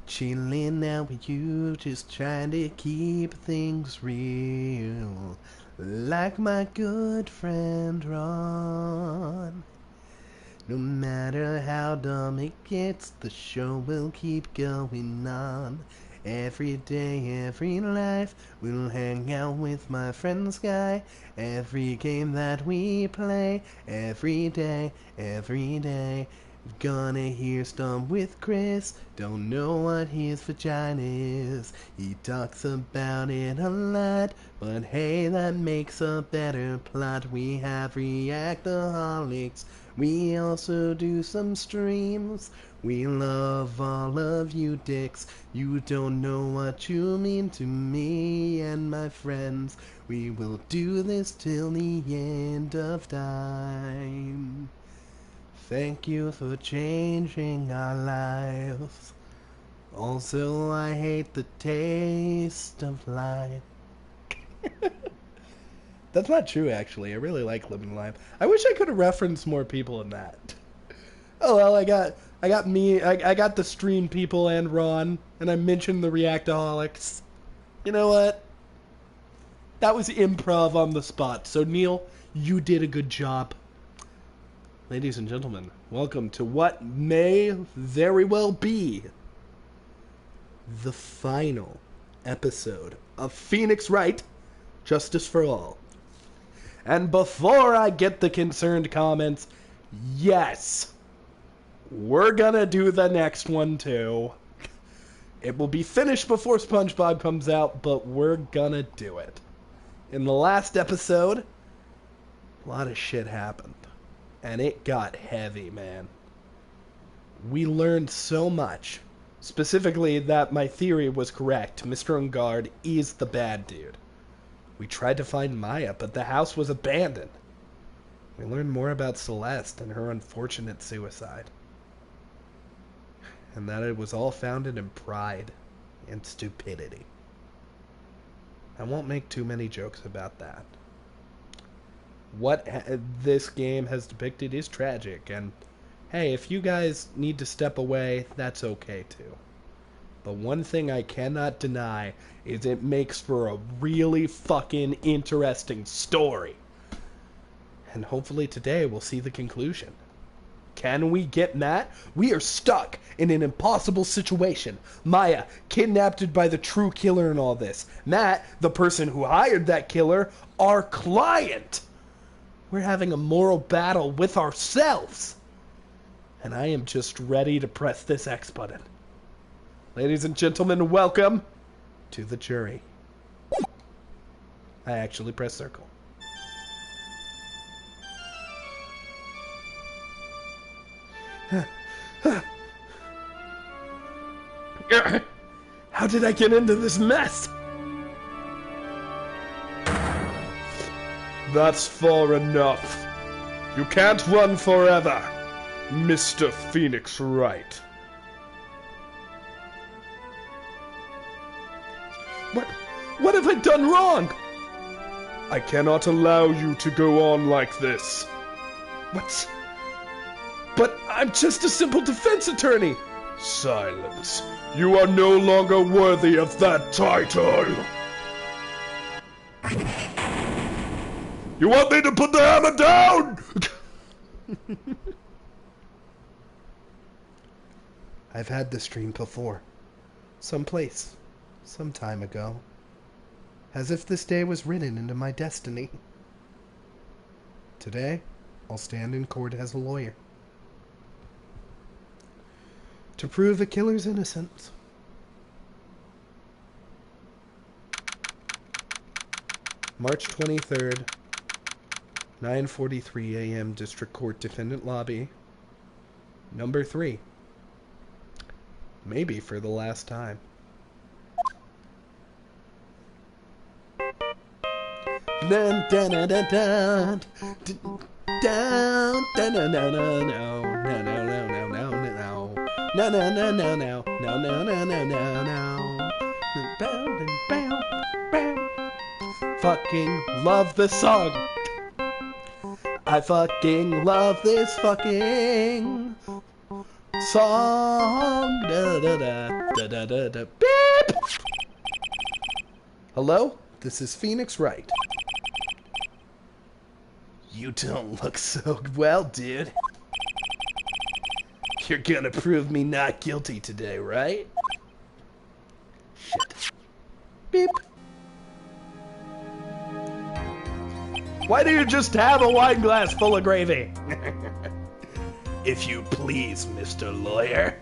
Chilling out with you, just trying to keep things real. Like my good friend Ron. No matter how dumb it gets, the show will keep going on. Every day, every life, we'll hang out with my friend Sky. Every game that we play, every day, gonna hear Stomp with Chris. Don't know what his vagina is. He talks about it a lot, but hey, that makes a better plot. We have Reactaholics. We also do some streams. We love all of you dicks. You don't know what you mean to me and my friends. We will do this till the end of time. Thank you for changing our lives. Also, I hate the taste of life. That's not true, actually. I really like living life. I wish I could have referenced more people in that. Oh well, I got me. I got the stream people and Ron, and I mentioned the Reactaholics. You know what? That was improv on the spot. So Kneale, you did a good job. Ladies and gentlemen, welcome to what may very well be the final episode of Phoenix Wright, Justice for All. And before I get the concerned comments, yes, we're gonna do the next one too. It will be finished before SpongeBob comes out, but we're gonna do it. In the last episode, a lot of shit happened. And it got heavy, man. We learned so much. Specifically that my theory was correct. Mr. Ungard is the bad dude. We tried to find Maya, but the house was abandoned. We learned more about Celeste and her unfortunate suicide. And that it was all founded in pride and stupidity. I won't make too many jokes about that. What this game has depicted is tragic, and hey, if you guys need to step away, that's okay too. But one thing I cannot deny is it makes for a really fucking interesting story. And hopefully today we'll see the conclusion. Can we get Matt? We are stuck in an impossible situation. Maya, kidnapped by the true killer in all this. Matt, the person who hired that killer, our client. We're having a moral battle with ourselves. And I am just ready to press this X button. Ladies and gentlemen, welcome to the jury. I actually press circle. How did I get into this mess? That's far enough. You can't run forever, Mr. Phoenix Wright. What have I done wrong? I cannot allow you to go on like this. What? But I'm just a simple defense attorney. Silence. You are no longer worthy of that title. You want me to put the hammer down? I've had this dream before. Someplace. Some time ago. As if this day was written into my destiny. Today, I'll stand in court as a lawyer. To prove a killer's innocence. March 23rd, 9:43 a.m. District Court Defendant Lobby. Number 3. Maybe for the last time. Dun dun dun dun dun dun dun dun dun no no no no no no no no no no no no no no no no. Fucking love this song. I fucking love this fucking Song. Da, da, da, da, da, da, da. Beep. Hello? This is Phoenix Wright. You don't look so well, dude. You're gonna prove me not guilty today, right? Shit. Beep. Why do you just have a wine glass full of gravy? If you please, Mr. Lawyer.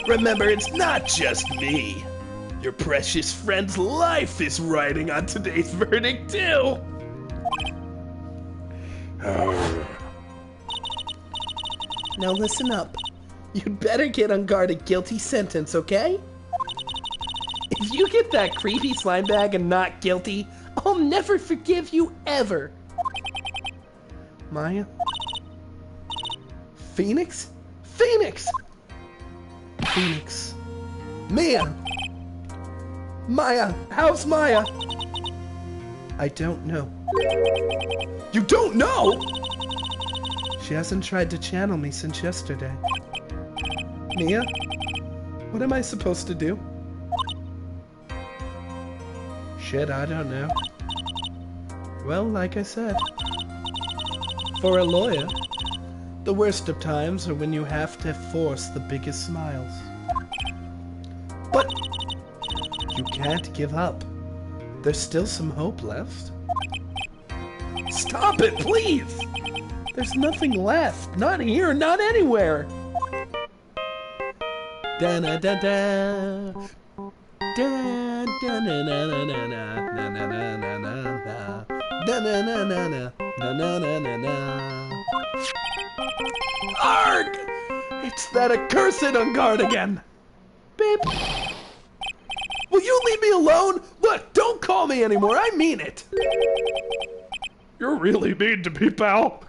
Remember, it's not just me. Your precious friend's life is riding on today's verdict, too. Now listen up. You'd better get on guard a guilty sentence, okay? If you get that creepy slime bag and not guilty, I'll never forgive you ever. Maya? Phoenix? Phoenix! Phoenix. Mia! Maya! How's Maya? I don't know. You don't know?! She hasn't tried to channel me since yesterday. Mia? What am I supposed to do? Shit, I don't know. Well, like I said, for a lawyer, the worst of times are when you have to force the biggest smiles. But you can't give up. There's still some hope left. Stop it, please! There's nothing left. Not here, not anywhere. Da da da da. Da da na na na na na na na na na. Da na na na na na na na na. Arg! It's that accursed on guard again. Beep. Will you leave me alone? Look, don't call me anymore. I mean it. You're really mean to me, pal.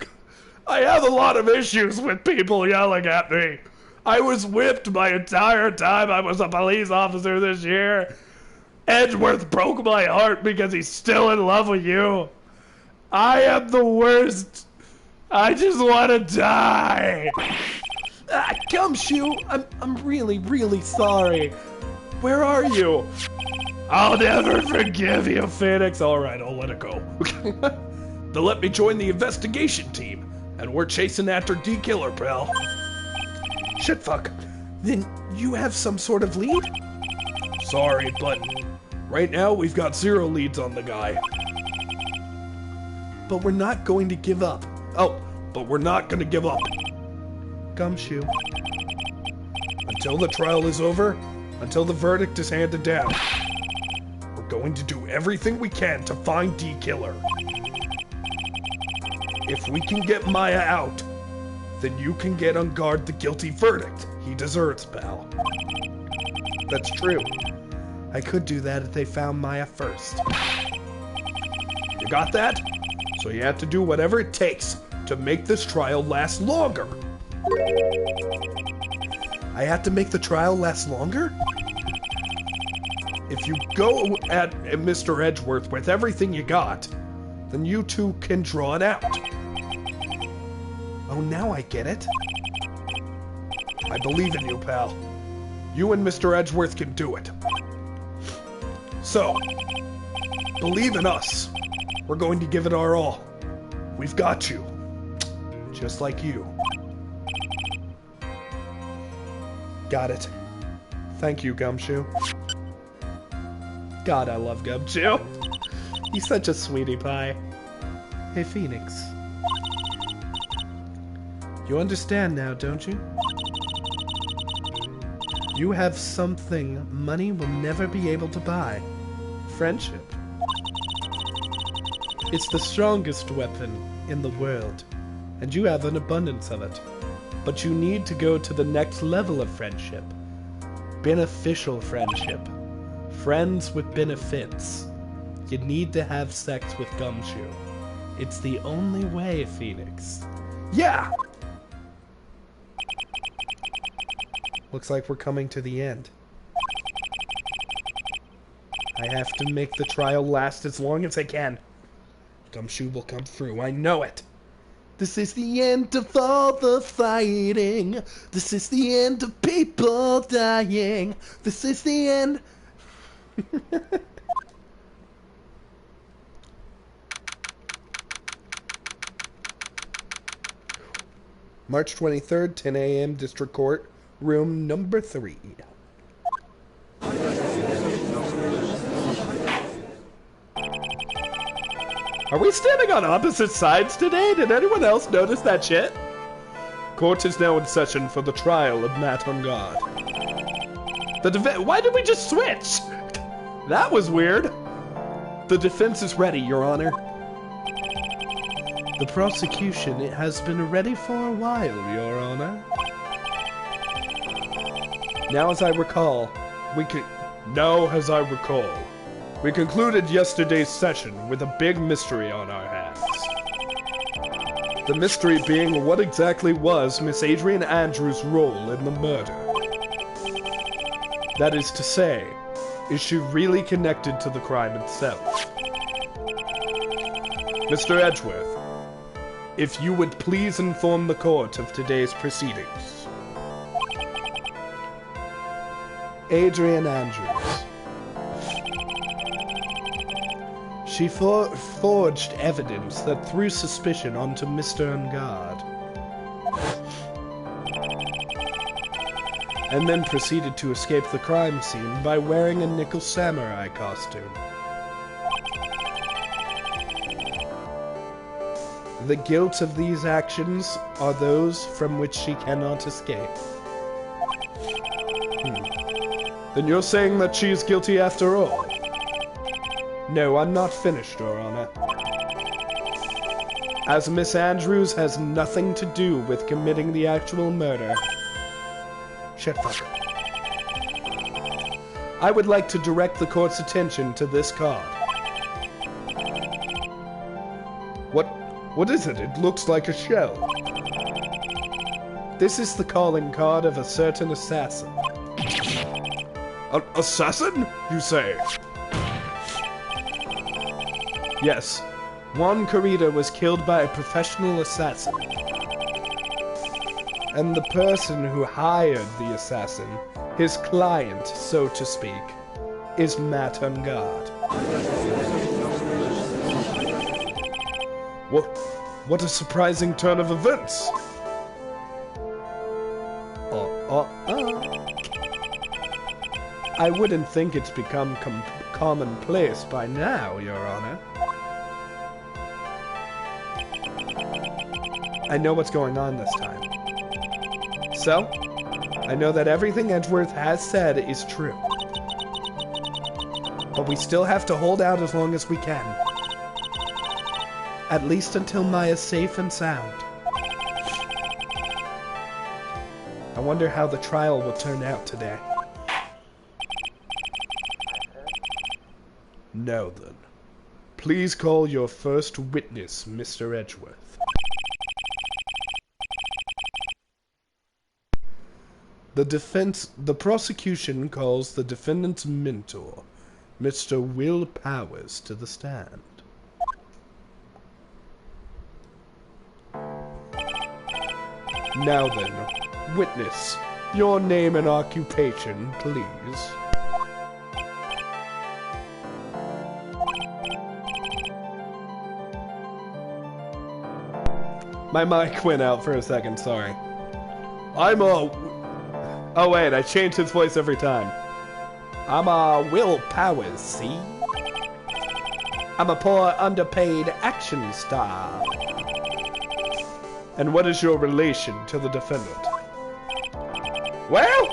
I have a lot of issues with people yelling at me. I was whipped my entire time I was a police officer this year. Edgeworth broke my heart because he's still in love with you. I am the worst. I just want to die. Gumshoe, I'm really, really sorry. Where are you? I'll never forgive you, Phoenix. All right, I'll let it go. Then let me join the investigation team. And we're chasing after D Killer, pal. Shit, fuck. Then you have some sort of lead? Sorry, but right now we've got 0 leads on the guy. But we're not going to give up. Oh, but we're not going to give up. Gumshoe. Until the trial is over, until the verdict is handed down, we're going to do everything we can to find D Killer. If we can get Maya out, then you can get on guard the guilty verdict he deserves, pal. That's true. I could do that if they found Maya first. You got that? So you have to do whatever it takes to make this trial last longer. I have to make the trial last longer? If you go at Mr. Edgeworth with everything you got, then you two can draw it out. Oh, now I get it. I believe in you, pal. You and Mr. Edgeworth can do it. So, believe in us. We're going to give it our all. We've got you. Just like you. Got it. Thank you, Gumshoe. God, I love Gumshoe. He's such a sweetie pie. Hey, Phoenix. You understand now, don't you? You have something money will never be able to buy. Friendship. It's the strongest weapon in the world, and you have an abundance of it. But you need to go to the next level of friendship. Beneficial friendship. Friends with benefits. You need to have sex with Gumshoe. It's the only way, Phoenix. Yeah! Looks like we're coming to the end. I have to make the trial last as long as I can. Gumshoe will come through, I know it. This is the end of all the fighting. This is the end of people dying. This is the end. March 23rd, 10 a.m. District Court, room number 3. Are we standing on opposite sides today? Did anyone else notice that shit? Court is now in session for the trial of Matt on God. Why did we just switch? That was weird. The defense is ready, Your Honor. The prosecution, it has been ready for a while, Your Honor. Now as I recall, we concluded yesterday's session with a big mystery on our hands. The mystery being what exactly was Miss Adrienne Andrews' role in the murder. That is to say, is she really connected to the crime itself? Mr. Edgeworth, if you would please inform the court of today's proceedings. Adrienne Andrews. She forged evidence that threw suspicion onto Mr. Ungard. And then proceeded to escape the crime scene by wearing a nickel samurai costume. The guilt of these actions are those from which she cannot escape. Then you're saying that she is guilty after all? No, I'm not finished, Your Honor. As Miss Andrews has nothing to do with committing the actual murder... Shit, fucker. I would like to direct the court's attention to this card. What is it? It looks like a shell. This is the calling card of a certain assassin. An assassin, you say? Yes. Juan Carita was killed by a professional assassin. And the person who hired the assassin, his client, so to speak, is Matt Ungard. What a surprising turn of events! I wouldn't think it's become commonplace by now, Your Honor. I know what's going on this time. So, I know that everything Edgeworth has said is true. But we still have to hold out as long as we can. At least until Maya's safe and sound. I wonder how the trial will turn out today. Now then, please call your first witness, Mr. Edgeworth. The prosecution calls the defendant's mentor, Mr. Will Powers, to the stand. Now then, witness, your name and occupation, please. My mic went out for a second, sorry. Oh wait, I change his voice every time. I'm Will Powers, see? I'm a poor, underpaid action star. And what is your relation to the defendant? Well,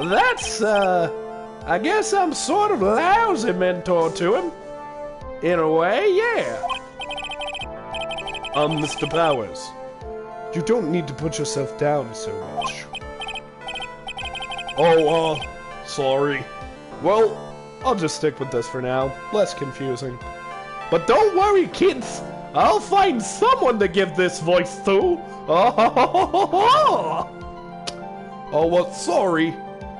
that's, I guess I'm sort of lousy mentor to him. In a way, yeah. Mr. Powers, you don't need to put yourself down so much. Oh, sorry. Well, I'll just stick with this for now. Less confusing. But don't worry, kids. I'll find someone to give this voice to. Oh, what? Sorry.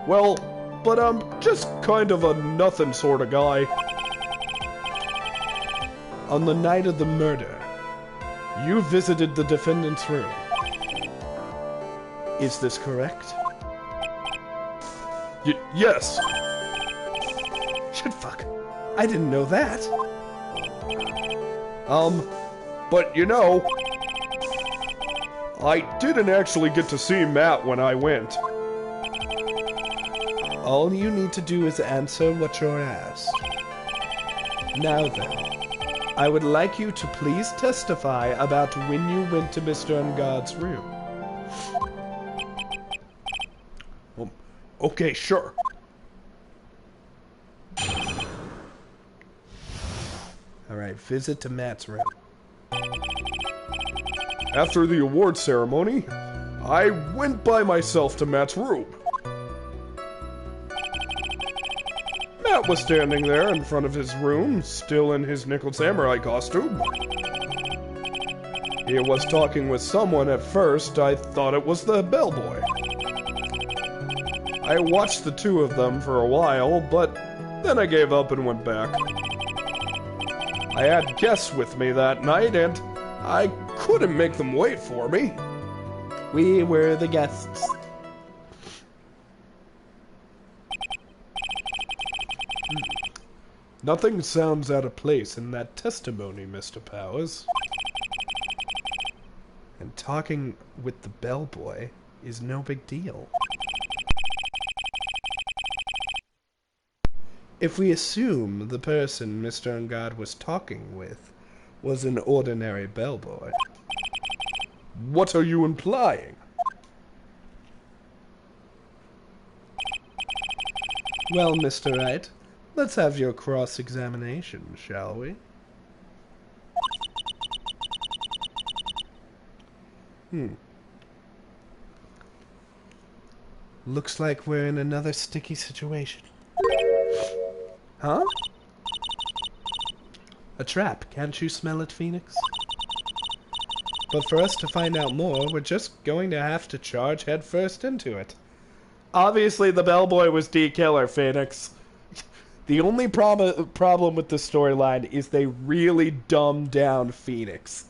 Well, but I'm just kind of a nothing sort of guy. On the night of the murder, You visited the defendant's room. Is this correct? Yes. Shit, fuck. I didn't know that. But you know, I didn't actually get to see Matt when I went. All you need to do is answer what you're asked. Now then, I would like you to please testify about when you went to Mr. Ungod's room. Okay, sure. Alright, visit to Matt's room. After the award ceremony, I went by myself to Matt's room. Matt was standing there in front of his room, still in his nickel samurai costume. He was talking with someone at first. I thought it was the bellboy. I watched the two of them for a while, but then I gave up and went back. I had guests with me that night, and I couldn't make them wait for me. We were the guests. Nothing sounds out of place in that testimony, Mr. Powers. And talking with the bellboy is no big deal. If we assume the person Mr. Ungod was talking with was an ordinary bellboy. What are you implying? Well, Mr. Wright, let's have your cross-examination, shall we? Looks like we're in another sticky situation. Huh? A trap. Can't you smell it, Phoenix? But for us to find out more, we're just going to have to charge headfirst into it. Obviously, the bellboy was D. Killer, Phoenix. The only problem with the storyline is they really dumbed down Phoenix.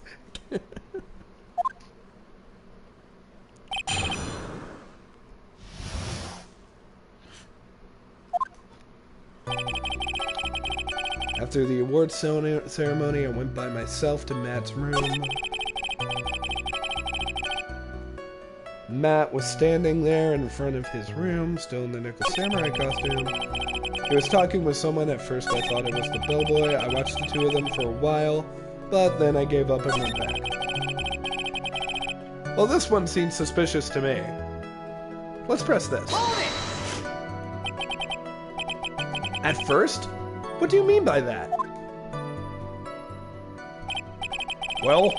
After the award ceremony, I went by myself to Matt's room. Matt was standing there in front of his room, still in the nickel samurai costume. He was talking with someone. At first I thought it was the bellboy. I watched the two of them for a while, but then I gave up and went back. Well, this one seems suspicious to me. Let's press this. At first? What do you mean by that? Well,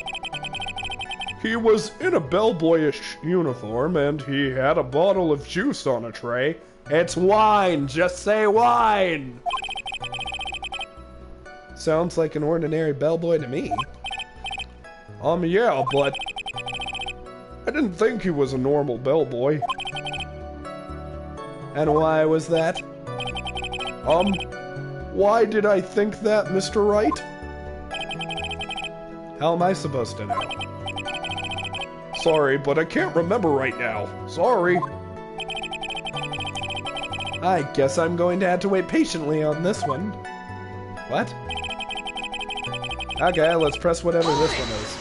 he was in a bellboyish uniform, and he had a bottle of juice on a tray. It's wine! Just say wine! Sounds like an ordinary bellboy to me. Yeah, but I didn't think he was a normal bellboy. And why was that? Why did I think that, Mr. Wright? How am I supposed to know? Sorry, but I can't remember right now. Sorry. I guess I'm going to have to wait patiently on this one. What? Okay, let's press whatever this one is.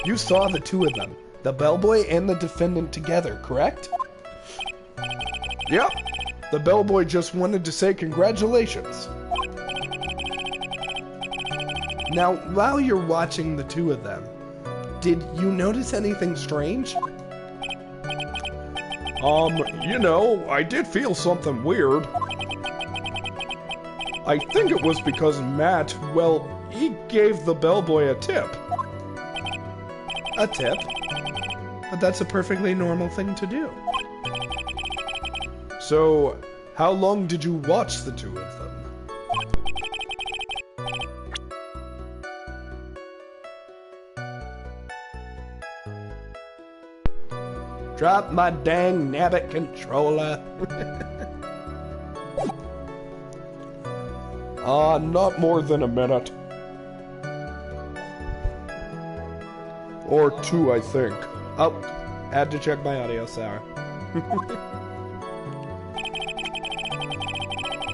You saw the two of them, the bellboy and the defendant together, correct? Yep. The bellboy just wanted to say congratulations. Now, while you're watching the two of them, did you notice anything strange? You know, I did feel something weird. I think it was because Matt, well, he gave the bellboy a tip. A tip? But that's a perfectly normal thing to do. So, how long did you watch the two of them? Drop my dang nabbit controller. Not more than a minute. Or 2, I think. Oh, had to check my audio, sorry.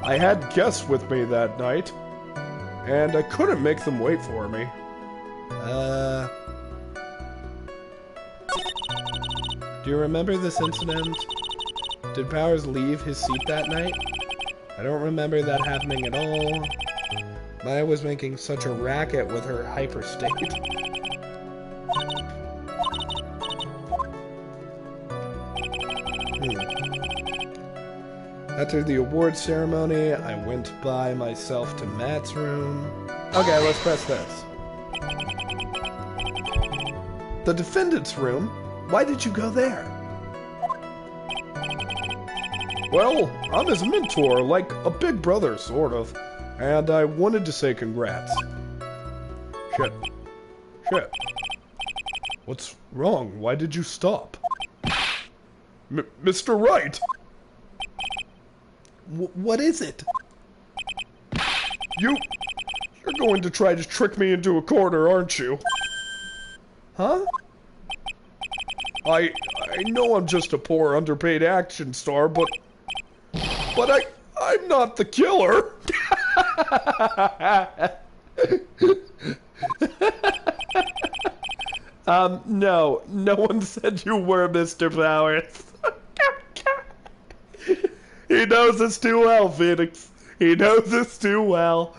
I had guests with me that night, and I couldn't make them wait for me. Do you remember this incident? Did Powers leave his seat that night? I don't remember that happening at all. Maya was making such a racket with her hyperstate. After the awards ceremony, I went by myself to Matt's room. Okay, let's press this. The defendant's room? Why did you go there? Well, I'm his mentor, like a big brother, sort of. And I wanted to say congrats. Shit. What's wrong? Why did you stop? Mr. Wright! What is it? You're going to try to trick me into a corner, aren't you? Huh? I know I'm just a poor, underpaid action star, but I'm not the killer. No one said you were, Mr. Powers. He knows us too well, Phoenix. He knows us too well.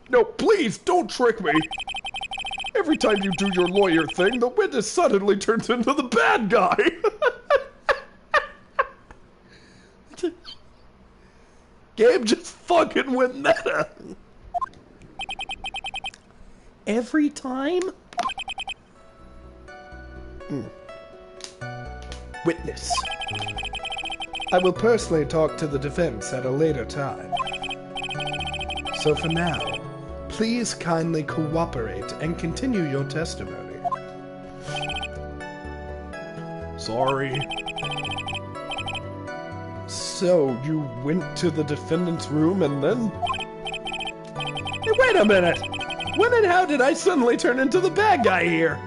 No, please, don't trick me. Every time you do your lawyer thing, the witness suddenly turns into the bad guy. Gabe just fucking went meta. Every time? Witness. I will personally talk to the defense at a later time. So for now, please kindly cooperate and continue your testimony. Sorry. So, you went to the defendant's room and then... Hey, wait a minute! When and how did I suddenly turn into the bad guy here?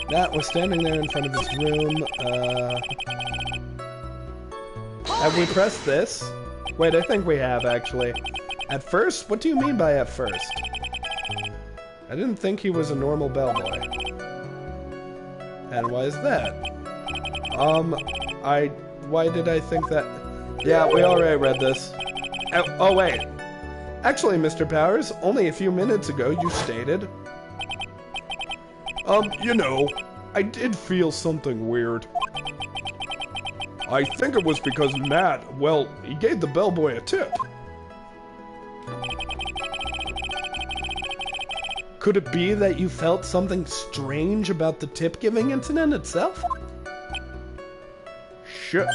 Matt was standing there in front of his room, Have we pressed this? Wait, I think we have, actually. At first? What do you mean by at first? I didn't think he was a normal bellboy. And why is that? Why did I think that? Yeah, we already read this. Oh, wait. Actually, Mr. Powers, only a few minutes ago you stated... You know, I did feel something weird. I think it was because Matt, well, he gave the bellboy a tip. Could it be that you felt something strange about the tip-giving incident itself? Shit.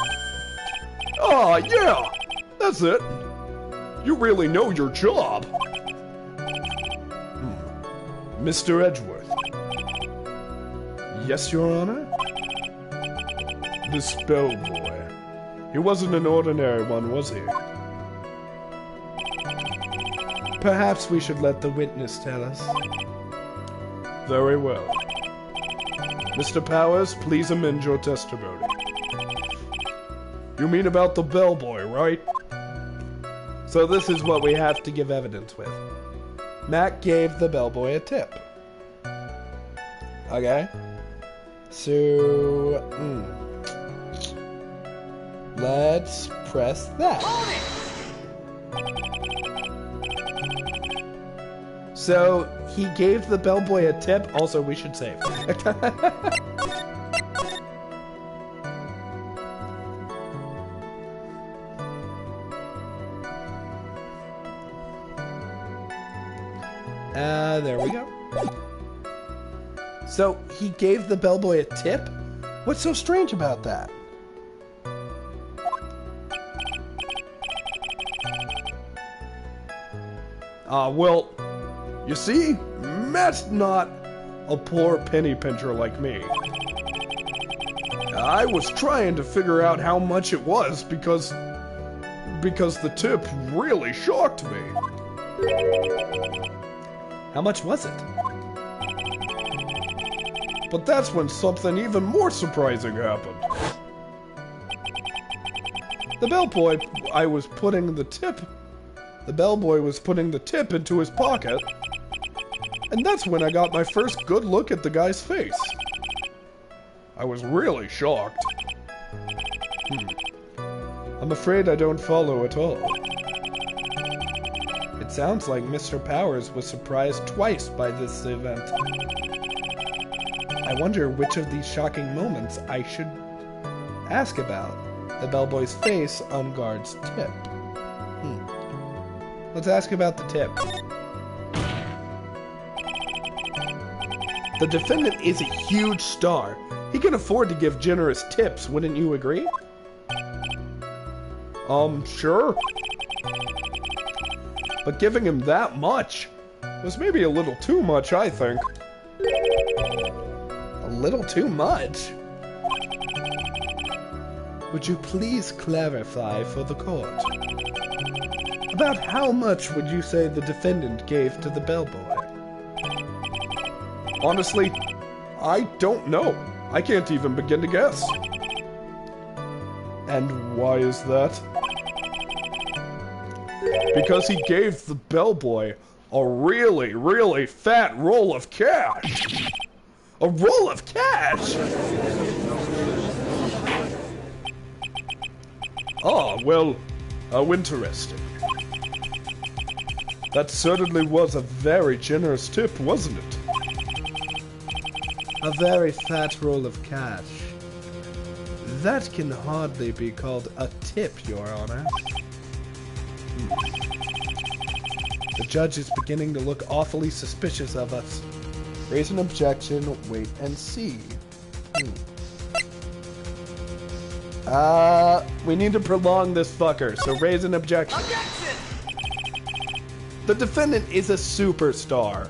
Oh, yeah! That's it. You really know your job. Mr. Edgeworth. Yes, Your Honor? This bellboy. He wasn't an ordinary one, was he? Perhaps we should let the witness tell us. Very well. Mr. Powers, please amend your testimony. You mean about the bellboy, right? So this is what we have to give evidence with. Matt gave the bellboy a tip. Okay. So... let's press that. So, he gave the bellboy a tip. Also, we should save. There we go. So, he gave the bellboy a tip? What's so strange about that? Well, you see, Matt's not a poor penny pincher like me. I was trying to figure out how much it was because the tip really shocked me. How much was it? But that's when something even more surprising happened. The bellboy was putting the tip into his pocket, and that's when I got my first good look at the guy's face. I was really shocked. I'm afraid I don't follow at all. It sounds like Mr. Powers was surprised twice by this event. I wonder which of these shocking moments I should ask about. The bellboy's face on guard's tip. Let's ask about the tip. The defendant is a huge star. He can afford to give generous tips, wouldn't you agree? Sure. But giving him that much was maybe a little too much, I think. A little too much? Would you please clarify for the court? About how much would you say the defendant gave to the bellboy? Honestly, I don't know. I can't even begin to guess. And why is that? Because he gave the bellboy a really, really fat roll of cash. A roll of cash? Ah, well, how interesting. That certainly was a very generous tip, wasn't it? A very fat roll of cash. That can hardly be called a tip, Your Honor. The judge is beginning to look awfully suspicious of us. Raise an objection, wait and see. We need to prolong this fucker, so raise an objection. Objection! The defendant is a superstar.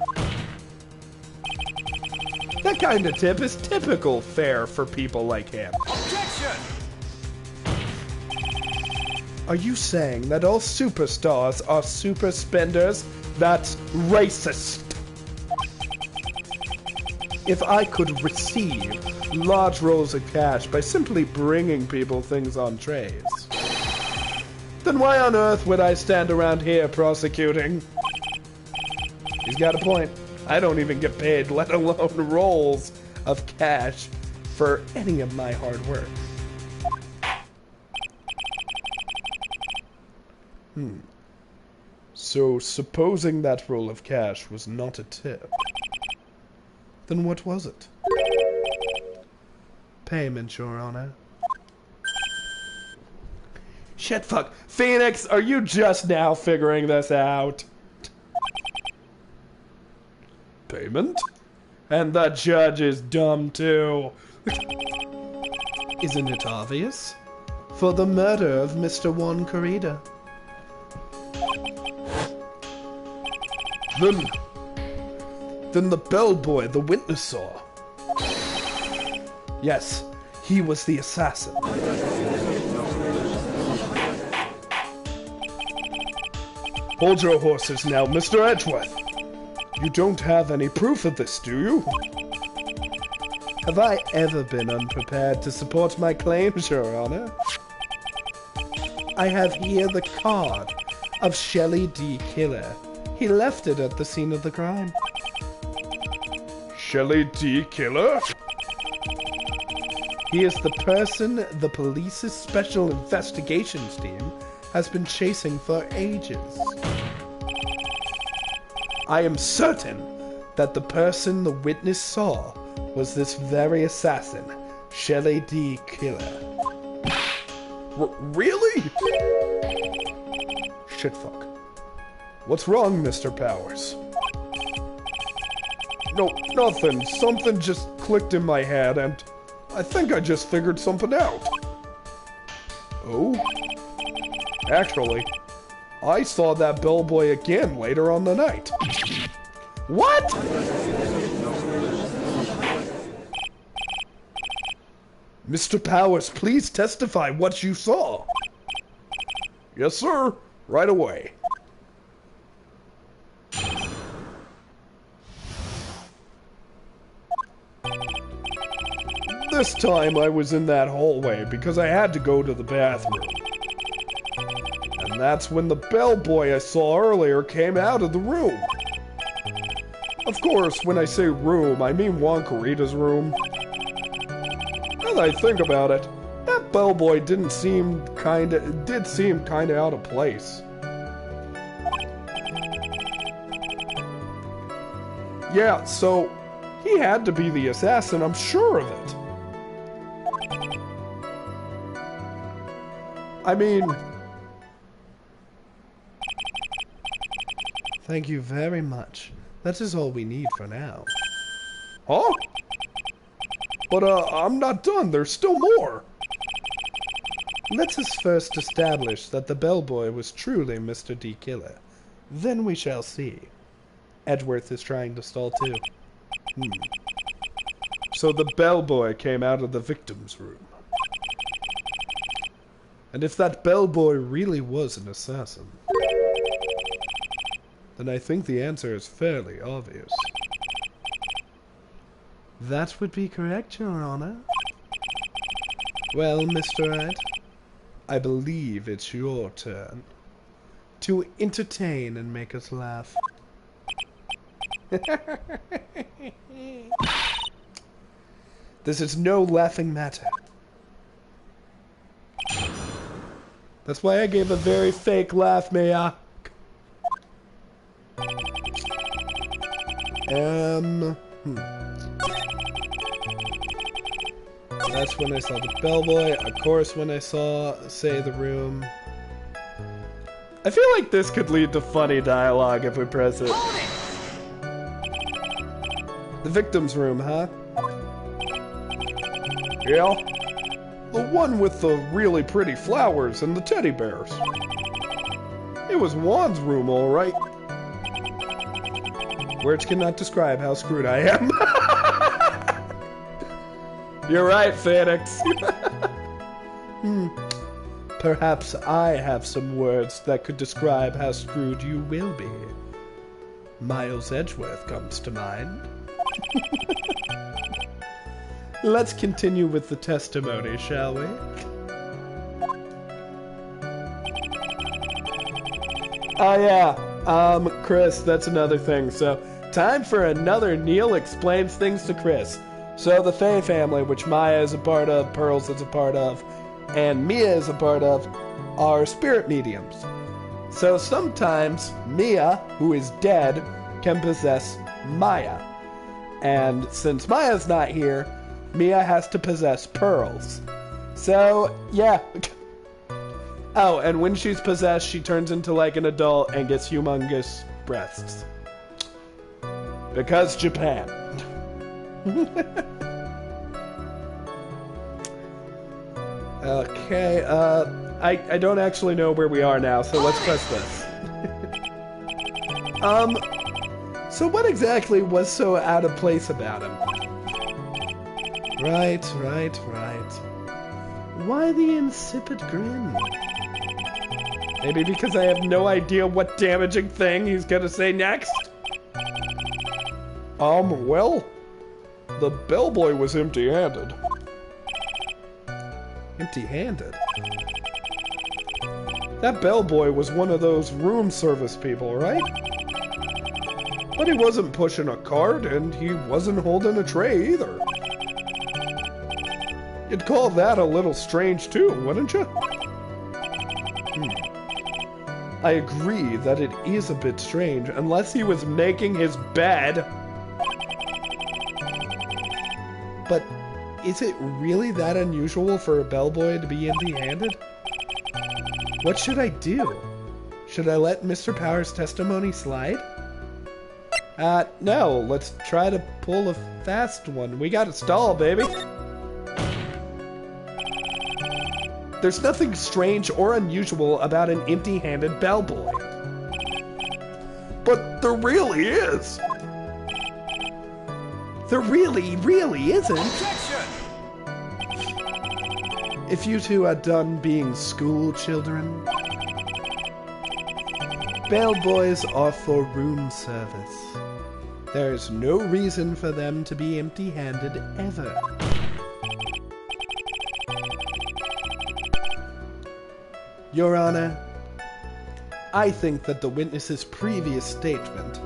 That kind of tip is typical fare for people like him. Objection! Are you saying that all superstars are super spenders? That's racist. If I could receive large rolls of cash by simply bringing people things on trays, then why on earth would I stand around here prosecuting? He's got a point. I don't even get paid, let alone rolls of cash for any of my hard work. So, supposing that roll of cash was not a tip, then what was it? Payment, Your Honor. Shit, fuck. Phoenix, are you just now figuring this out? Payment? And the judge is dumb too. Isn't it obvious? For the murder of Mr. Juan Corrida. Then the bellboy the witness saw. Yes, he was the assassin. Hold your horses now, Mr. Edgeworth. You don't have any proof of this, do you? Have I ever been unprepared to support my claims, Your Honor? I have here the card of Shelley D. Kylor. He left it at the scene of the crime. Shelley D. Kylor? He is the person the police's special investigations team has been chasing for ages. I am certain that the person the witness saw was this very assassin, Shelley D. Kylor. Really? Shitfuck. What's wrong, Mr. Powers? No, nothing. Something just clicked in my head, and I think I just figured something out. Oh? Actually, I saw that bellboy again later on the night. What? Mr. Powers, please testify what you saw. Yes, sir. Right away. This time I was in that hallway because I had to go to the bathroom. And that's when the bellboy I saw earlier came out of the room. Of course, when I say room, I mean Wonkarita's room. Now that I think about it, that bellboy did seem kinda out of place. Yeah, so he had to be the assassin, I'm sure of it. I mean... Thank you very much. That is all we need for now. Huh? But, I'm not done. There's still more. Let us first establish that the bellboy was truly Mr. D. Killer. Then we shall see. Edgeworth is trying to stall too. So the bellboy came out of the victim's room. And if that bellboy really was an assassin, then I think the answer is fairly obvious. That would be correct, Your Honor. Well, Mr. Wright, I believe it's your turn to entertain and make us laugh. This is no laughing matter. That's why I gave a very fake laugh, Maya. That's when I saw the bellboy. Of course, when I saw, say, the room. I feel like this could lead to funny dialogue if we press it. The victim's room, huh? Yeah. The one with the really pretty flowers and the teddy bears. It was Juan's room, all right. Words cannot describe how screwed I am. You're right, Phoenix. Perhaps I have some words that could describe how screwed you will be. Miles Edgeworth comes to mind. Let's continue with the testimony, shall we? Oh yeah, Chris, that's another thing. So, time for another Kneale Explains Things to Chris. So the Faye family, which Maya is a part of, Pearls is a part of, and Mia is a part of, are spirit mediums. So sometimes Mia, who is dead, can possess Maya. And since Maya's not here, Mia has to possess Pearls. So, yeah. Oh, and when she's possessed, she turns into like an adult and gets humongous breasts. Because Japan. Okay, I don't actually know where we are now, so let's press this. So what exactly was so out of place about him? Right. Why the insipid grin? Maybe because I have no idea what damaging thing he's gonna say next? Well, the bellboy was empty-handed. Empty-handed? That bellboy was one of those room service people, right? But he wasn't pushing a cart, and he wasn't holding a tray either. You'd call that a little strange too, wouldn't you? I agree that it is a bit strange, unless he was making his bed. But is it really that unusual for a bellboy to be empty-handed? What should I do? Should I let Mr. Power's testimony slide? No, let's try to pull a fast one. We gotta stall, baby. There's nothing strange or unusual about an empty-handed bellboy. But there really is. There really isn't. Objection! If you two are done being school children, bellboys are for room service. There is no reason for them to be empty-handed ever. Your Honor, I think that the witness's previous statement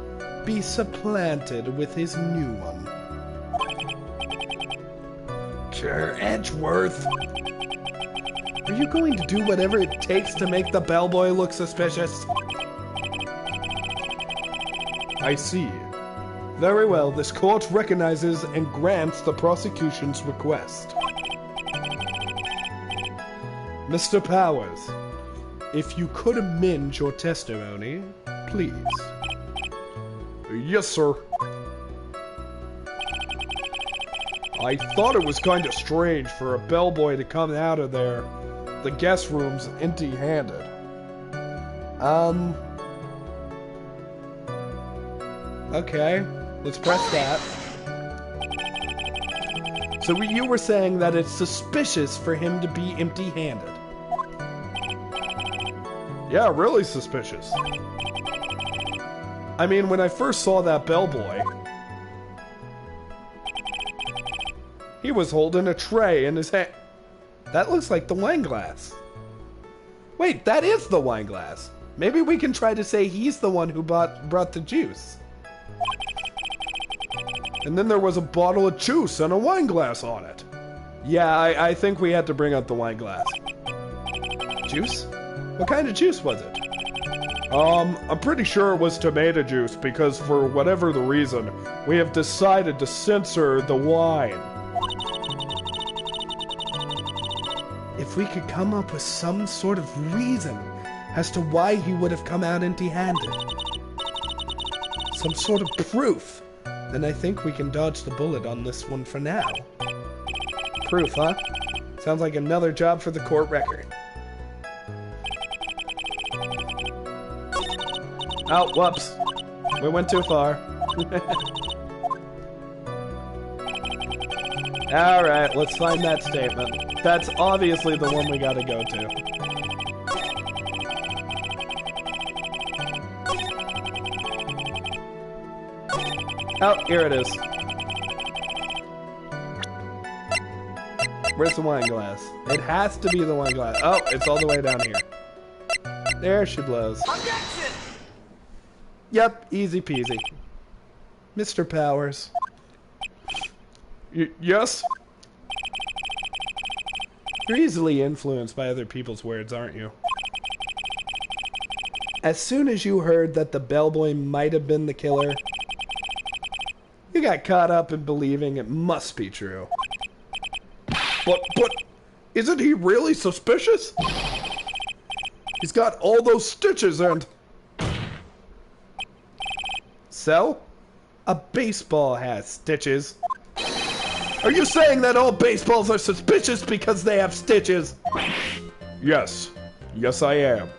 be supplanted with his new one. Sir Edgeworth. Are you going to do whatever it takes to make the bellboy look suspicious? I see. Very well, this court recognizes and grants the prosecution's request. Mr. Powers, if you could amend your testimony, please. Yes, sir. I thought it was kind of strange for a bellboy to come out of the guest rooms empty-handed. Okay, let's press that. So you were saying that it's suspicious for him to be empty-handed. Yeah, really suspicious. I mean, when I first saw that bellboy, he was holding a tray in his hand. That looks like the wine glass. Wait, that is the wine glass. Maybe we can try to say he's the one who brought the juice. And then there was a bottle of juice and a wine glass on it. Yeah, I think we had to bring up the wine glass. Juice? What kind of juice was it? I'm pretty sure it was tomato juice because for whatever the reason, we have decided to censor the wine. If we could come up with some sort of reason as to why he would have come out empty-handed, some sort of proof, then I think we can dodge the bullet on this one for now. Proof, huh? Sounds like another job for the court record. Oh, whoops. We went too far. Alright, let's find that statement. That's obviously the one we gotta go to. Oh, here it is. Where's the wine glass? It has to be the wine glass. Oh, it's all the way down here. There she blows. Objection! Yep, easy peasy. Mr. Powers. Yes? You're easily influenced by other people's words, aren't you? As soon as you heard that the bellboy might have been the killer, you got caught up in believing it must be true. But, isn't he really suspicious? He's got all those stitches and... So? A baseball has stitches. Are you saying that all baseballs are suspicious because they have stitches? Yes. Yes, I am.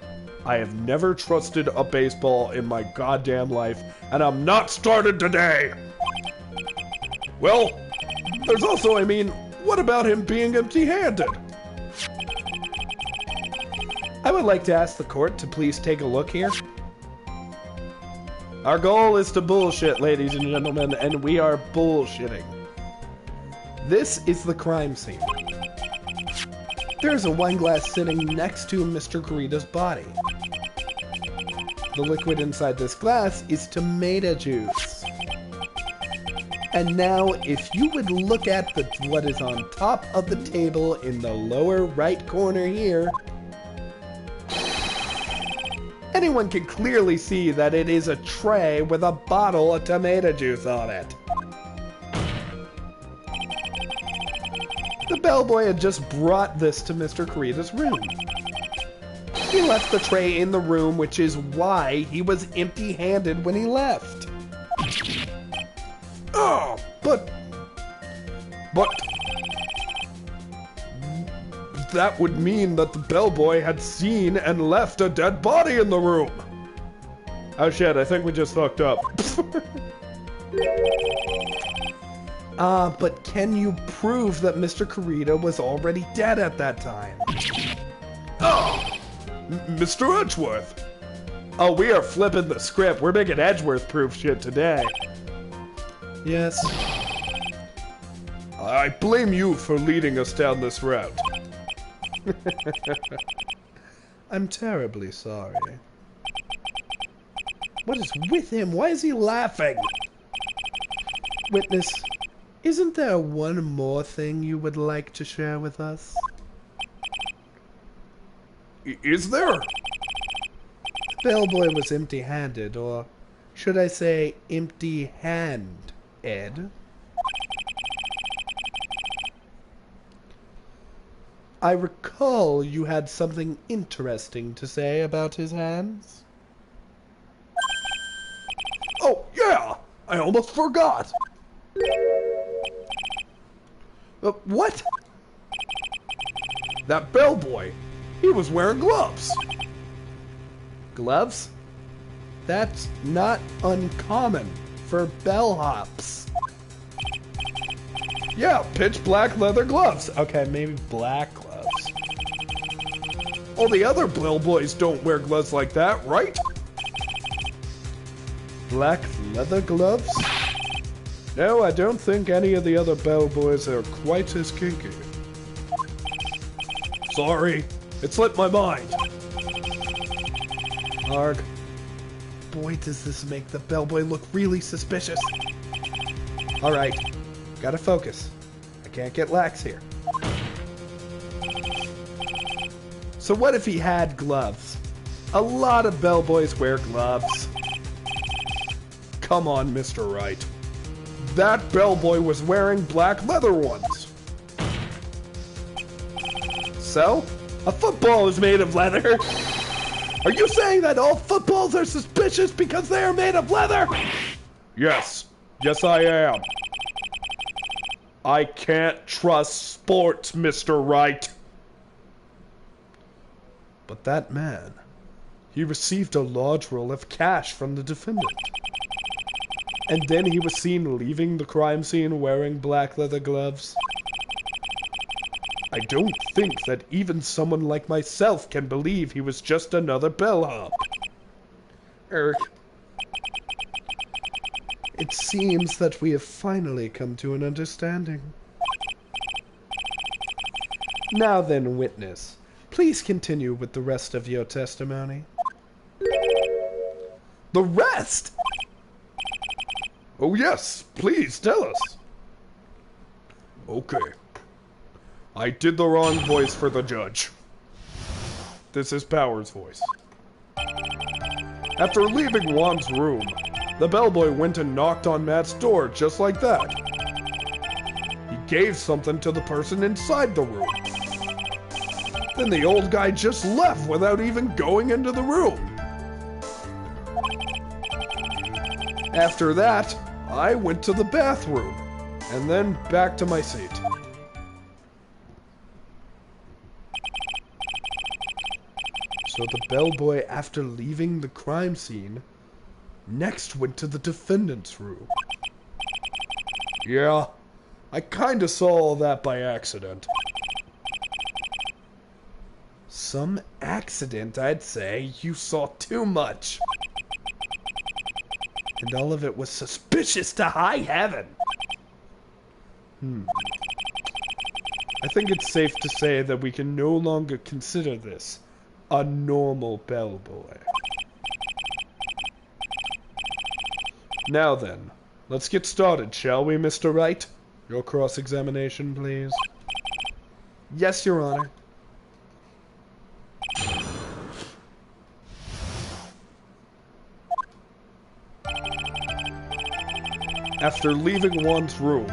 I have never trusted a baseball in my goddamn life, and I'm not started today! Well, there's also, I mean, what about him being empty-handed? I would like to ask the court to please take a look here. Our goal is to bullshit, ladies and gentlemen, and we are bullshitting. This is the crime scene. There's a wine glass sitting next to Mr. Kurita's body. The liquid inside this glass is tomato juice. And now, if you would look at what is on top of the table in the lower right corner here, anyone can clearly see that it is a tray with a bottle of tomato juice on it. The bellboy had just brought this to Mr. Kurita's room. He left the tray in the room, which is why he was empty-handed when he left. Oh, but... that would mean that the bellboy had seen and left a dead body in the room. Oh shit, I think we just fucked up. But can you prove that Mr. Kurita was already dead at that time? Oh! Mr. Edgeworth! Oh, we are flipping the script. We're making Edgeworth-proof shit today. Yes. I blame you for leading us down this route. I'm terribly sorry. What is with him? Why is he laughing? Witness, isn't there one more thing you would like to share with us? Is there? The bellboy was empty-handed, or should I say empty-hand-ed? I recall you had something interesting to say about his hands. Oh, yeah! I almost forgot! What? That bellboy, he was wearing gloves. Gloves? That's not uncommon for bellhops. Yeah, pitch black leather gloves. Okay, maybe black gloves. All the other bellboys don't wear gloves like that, right? Black leather gloves? No, I don't think any of the other bellboys are quite as kinky. Sorry, it slipped my mind. Arg. Boy, does this make the bellboy look really suspicious. Alright, gotta focus. I can't get lax here. So what if he had gloves? A lot of bellboys wear gloves. Come on, Mr. Wright. That bellboy was wearing black leather ones. So? A football is made of leather? Are you saying that all footballs are suspicious because they are made of leather? Yes. Yes, I am. I can't trust sports, Mr. Wright. But that man, he received a large roll of cash from the defendant. And then he was seen leaving the crime scene wearing black leather gloves. I don't think that even someone like myself can believe he was just another bellhop. It seems that we have finally come to an understanding. Now then, witness, please continue with the rest of your testimony. The rest? Oh yes, please tell us. Okay. I did the wrong voice for the judge. This is Power's voice. After leaving Juan's room, the bellboy went and knocked on Matt's door just like that. He gave something to the person inside the room. Then the old guy just left without even going into the room. After that, I went to the bathroom, and then back to my seat. So the bellboy, after leaving the crime scene, next went to the defendant's room. Yeah, I kinda saw all that by accident. Some accident, I'd say. You saw too much. And all of it was suspicious to high heaven. I think it's safe to say that we can no longer consider this a normal bellboy. Now then, let's get started, shall we, Mr. Wright? Your cross-examination, please. Yes, Your Honor. After leaving Juan's room,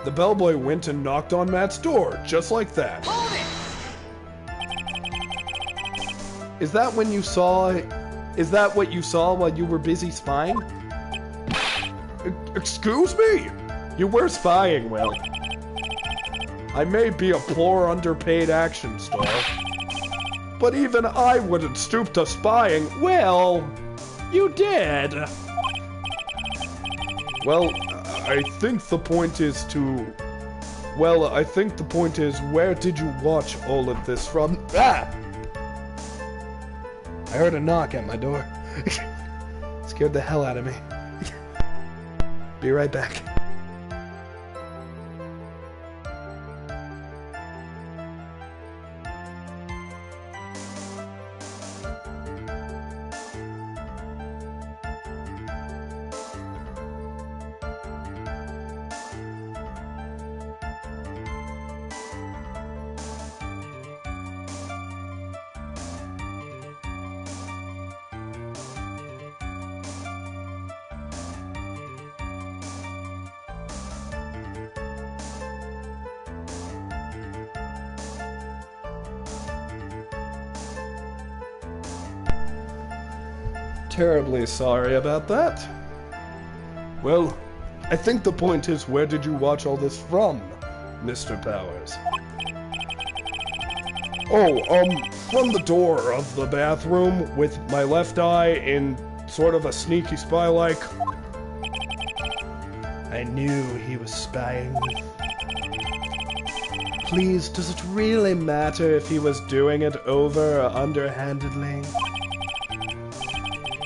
the bellboy went and knocked on Matt's door, just like that. Hold it! Is that what you saw while you were busy spying? Excuse me? You were spying, Will. I may be a poor, underpaid action star, but even I wouldn't stoop to spying. Well, you did. Well, I think the point is where did you watch all of this from? Ah! I heard a knock at my door. Scared the hell out of me. Be right back. Terribly sorry about that. Well, I think the point is, where did you watch all this from, Mr. Powers? Oh, from the door of the bathroom with my left eye in sort of a sneaky spy-like. I knew he was spying. Please, does it really matter if he was doing it over or underhandedly?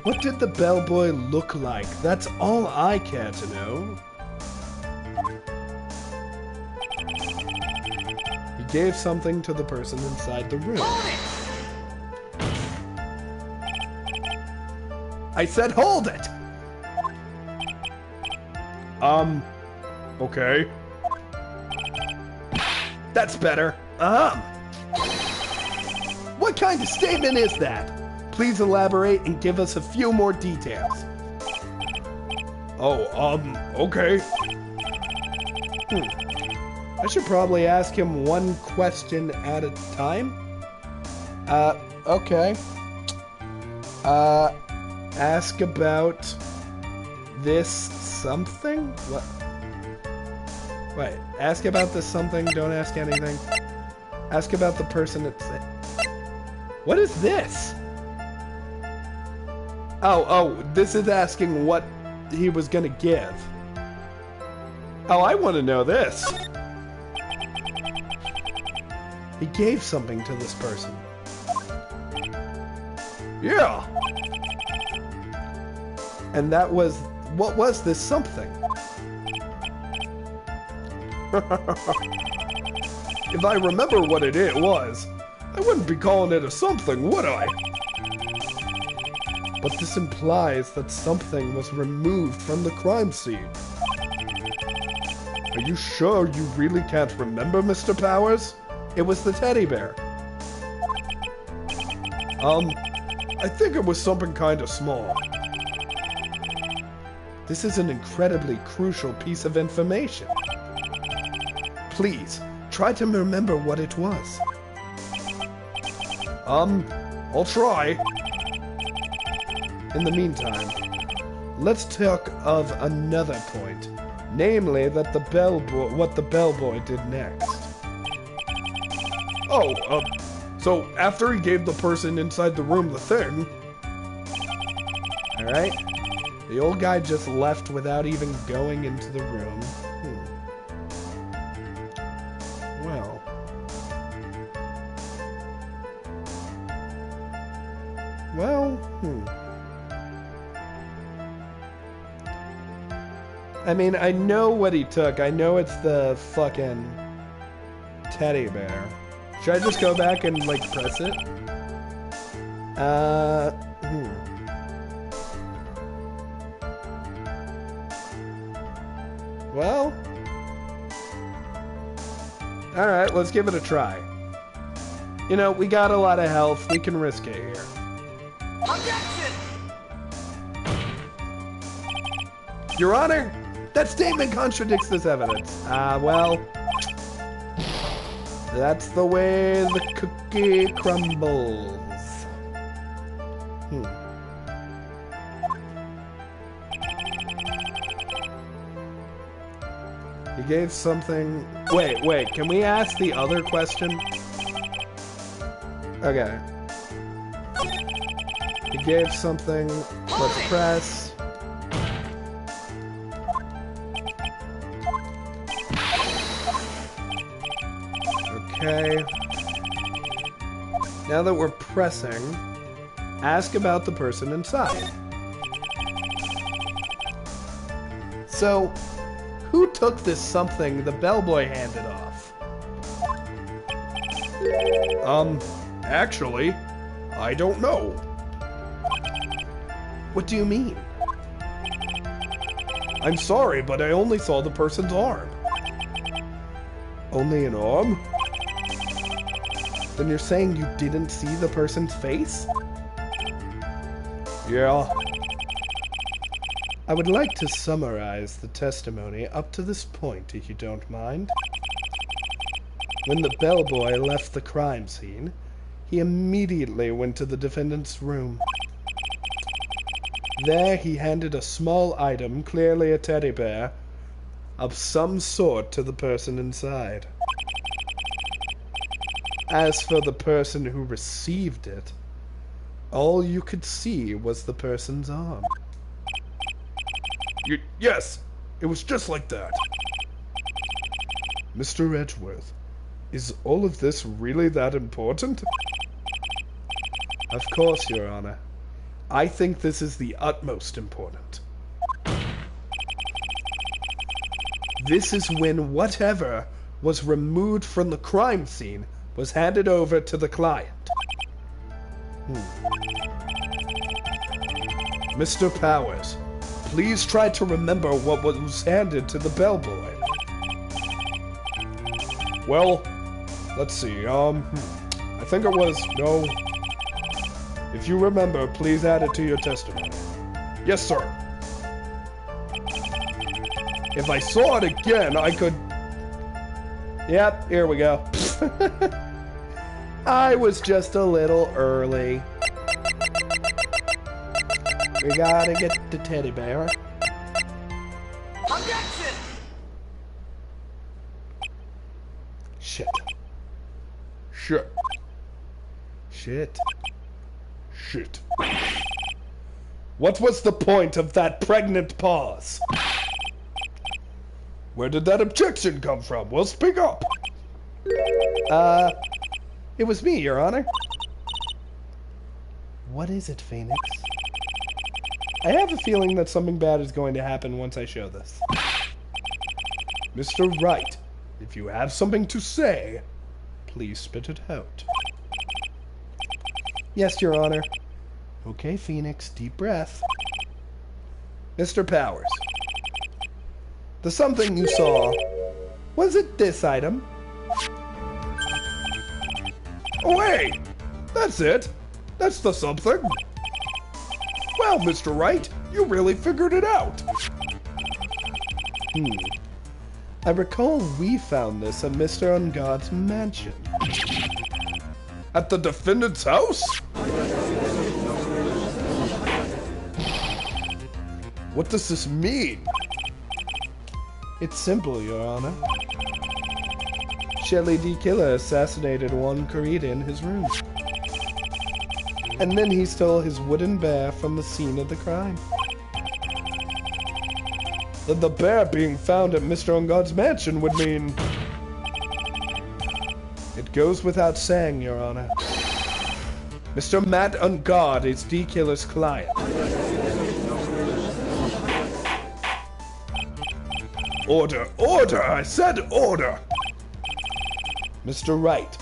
What did the bellboy look like? That's all I care to know. He gave something to the person inside the room. I said hold it! Okay. That's better. What kind of statement is that? Please elaborate and give us a few more details. Oh, okay. I should probably ask him one question at a time. Okay. Ask about this something? What? Wait, ask about this something, don't ask anything. Ask about the person that's... What is this? Oh, this is asking what he was gonna give. Oh, I want to know this. He gave something to this person. Yeah. And that was... What was this something? If I remember what it was, I wouldn't be calling it a something, would I? But this implies that something was removed from the crime scene. Are you sure you really can't remember, Mr. Powers? It was the teddy bear. I think it was something kind of small. This is an incredibly crucial piece of information. Please, try to remember what it was. I'll try. In the meantime, let's talk of another point, namely that what the bellboy did next. Oh, so after he gave the person inside the room the thing... Alright, the old guy just left without even going into the room. Well... I mean, I know what he took. I know it's the fucking teddy bear. Should I just go back and, like, press it? Well... Alright, let's give it a try. You know, we got a lot of health. We can risk it here. Objection! Your Honor, that statement contradicts this evidence. Well... That's the way the cookie crumbles. He gave something... Wait, can we ask the other question? Okay. He gave something... Let's press... Okay. Now that we're pressing, ask about the person inside. So, who took this something the bellboy handed off? Actually, I don't know. What do you mean? I'm sorry, but I only saw the person's arm. Only an arm? Then you're saying you didn't see the person's face? Yeah. I would like to summarize the testimony up to this point, if you don't mind. When the bellboy left the crime scene, he immediately went to the defendant's room. There he handed a small item, clearly a teddy bear, of some sort to the person inside. As for the person who received it, all you could see was the person's arm. Yes, it was just like that. Mr. Edgeworth, is all of this really that important? Of course, Your Honor. I think this is the utmost important. This is when whatever was removed from the crime scene was handed over to the client. Mr. Powers, please try to remember what was handed to the bellboy. Well, let's see, I think it was, no. If you remember, please add it to your testimony. Yes, sir. If I saw it again, I could... Yep, here we go. I was just a little early. We gotta get the teddy bear. Objection! Shit. Shit. Shit. Shit. What was the point of that pregnant pause? Where did that objection come from? Well, speak up. It was me, Your Honor. What is it, Phoenix? I have a feeling that something bad is going to happen once I show this. Mr. Wright, if you have something to say, please spit it out. Yes, Your Honor. Okay, Phoenix, deep breath. Mr. Powers, the something you saw, was it this item? Oh, hey! That's it! That's the something! Well, Mr. Wright, you really figured it out! I recall we found this at Mr. Ungod's mansion. At the defendant's house? What does this mean? It's simple, Your Honor. Shelley D. Killer assassinated Juan Carita in his room. And then he stole his wooden bear from the scene of the crime. Then the bear being found at Mr. Ungod's mansion would mean... It goes without saying, Your Honor. Mr. Matt Ungod is D. Killer's client. Order! Order! I said order! Mr. Wright,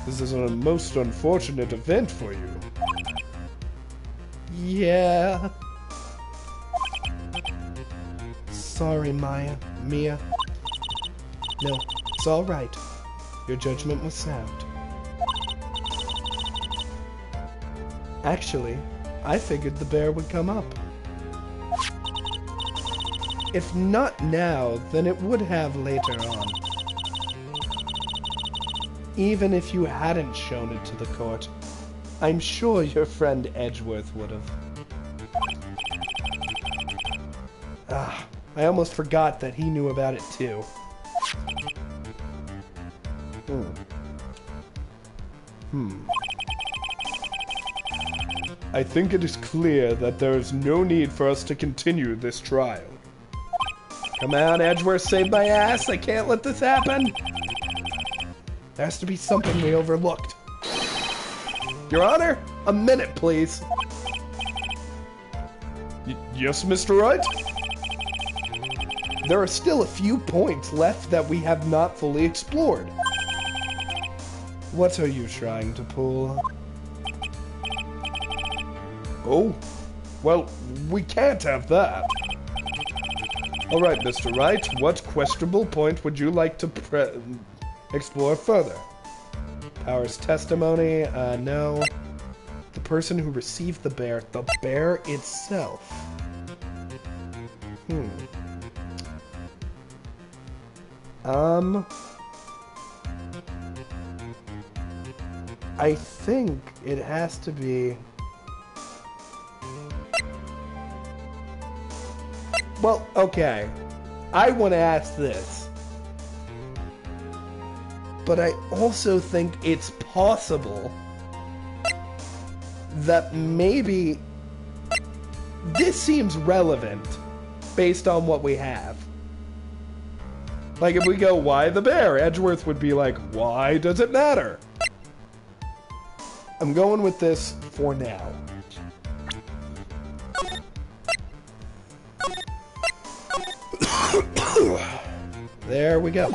this is a most unfortunate event for you. Yeah. Sorry, Mia. No, it's all right. Your judgment was sound. Actually, I figured the bear would come up. If not now, then it would have later on. Even if you hadn't shown it to the court, I'm sure your friend Edgeworth would have. I almost forgot that he knew about it too. I think it is clear that there is no need for us to continue this trial. Come on, Edgeworth, save my ass! I can't let this happen! There has to be something we overlooked. Your Honor, a minute, please. Yes, Mr. Wright? There are still a few points left that we have not fully explored. What are you trying to pull? Oh, well, we can't have that. All right, Mr. Wright, what questionable point would you like to explore further? Powers' testimony, no. The person who received the bear itself. I think it has to be... Well, okay. I want to ask this. But I also think it's possible that maybe this seems relevant based on what we have. Like, if we go, why the bear? Edgeworth would be like, why does it matter? I'm going with this for now. There we go.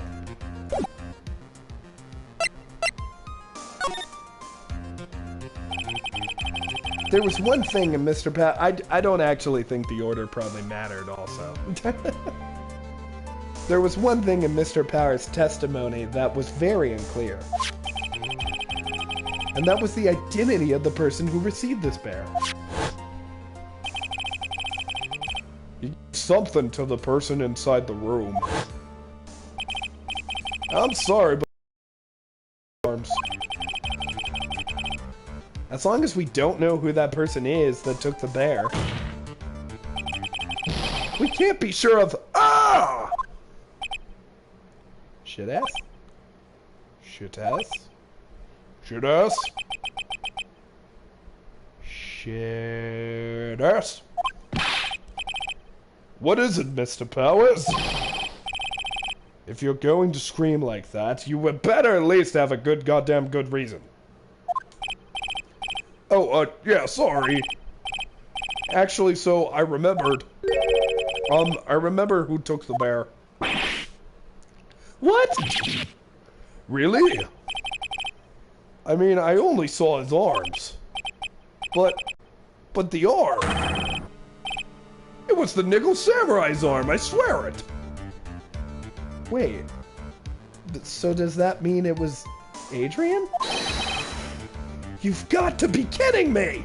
There was one thing in Mr. Pat. I don't actually think the order probably mattered also. There was one thing in Mr. Power's testimony that was very unclear. And that was the identity of the person who received this bear. Something to the person inside the room. I'm sorry, but... arms. As long as we don't know who that person is that took the bear. We can't be sure of... Ah! Shit ass? Shit ass? Shit ass? Shit ass? What is it, Mr. Powers? If you're going to scream like that, you would better at least have a goddamn good reason. Oh, yeah, sorry. Actually, so I remembered. I remember who took the bear. What? Really? I mean, I only saw his arms. But the arm... It was the Nickel Samurai's arm, I swear it! Wait. So does that mean it was Adrian? You've got to be kidding me!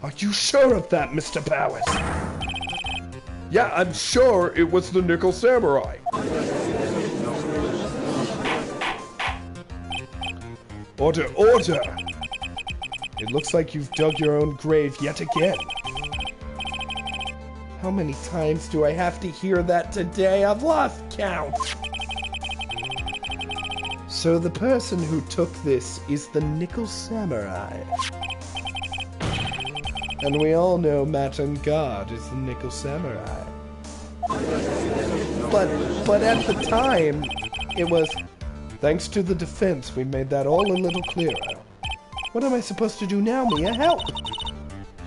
Are you sure of that, Mr. Powers? Yeah, I'm sure it was the Nickel Samurai. Order, order! It looks like you've dug your own grave yet again. How many times do I have to hear that today? I've lost count. So the person who took this is the Nickel Samurai. And we all know Matan God is the Nickel Samurai. But at the time, it was... Thanks to the defense, we made that all a little clearer. What am I supposed to do now, Mia? Help!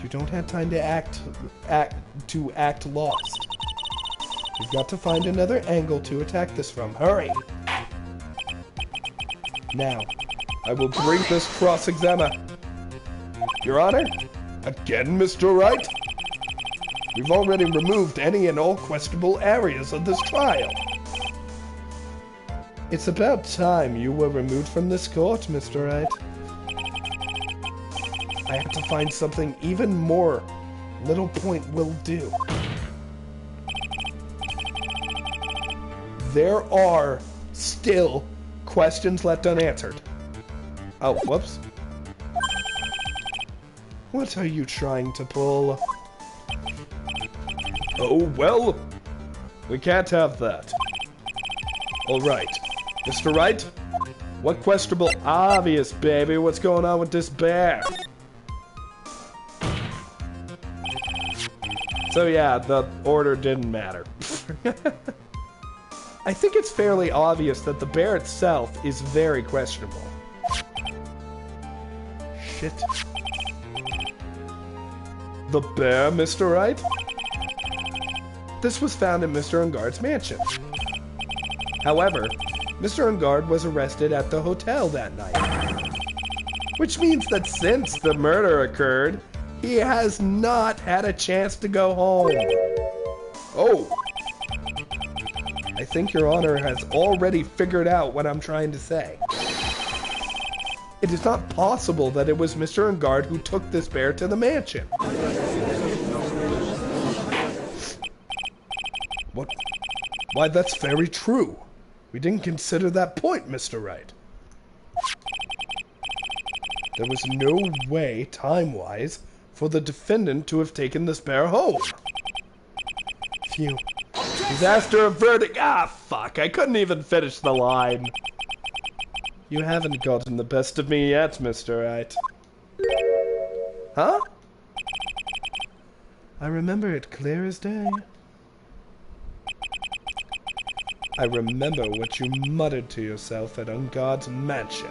You don't have time to act lost. You've got to find another angle to attack this from. Hurry! Now, I will bring this cross-examiner. Your Honor? Again, Mr. Wright? We've already removed any and all questionable areas of this trial. It's about time you were removed from this court, Mr. Wright. I have to find something even more. Little point will do. There are still questions left unanswered. Oh, whoops. What are you trying to pull? Oh, well, we can't have that. All right, Mr. Wright, what questionable obvious, baby? What's going on with this bear? So yeah, the order didn't matter. I think it's fairly obvious that the bear itself is very questionable. Shit. The bear, Mr. Wright? This was found in Mr. Ungard's mansion. However, Mr. Ungard was arrested at the hotel that night. Which means that since the murder occurred, he has not had a chance to go home. Oh. I think Your Honor has already figured out what I'm trying to say. It is not possible that it was Mr. Ungard who took this bear to the mansion. What? Why, that's very true. We didn't consider that point, Mr. Wright. There was no way, time-wise, for the defendant to have taken this bear home. you. Disaster verdict. Ah, fuck. I couldn't even finish the line. You haven't gotten the best of me yet, Mr. Wright. Huh? I remember it clear as day. I remember what you muttered to yourself at Ungod's mansion.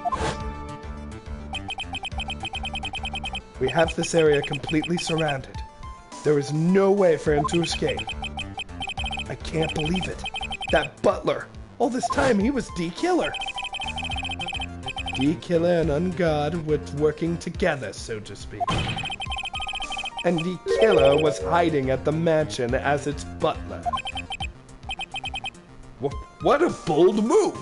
We have this area completely surrounded. There is no way for him to escape. I can't believe it. That butler! All this time he was D-Killer. D-Killer and Ungod were working together, so to speak. And D-Killer was hiding at the mansion as its butler. What a bold move!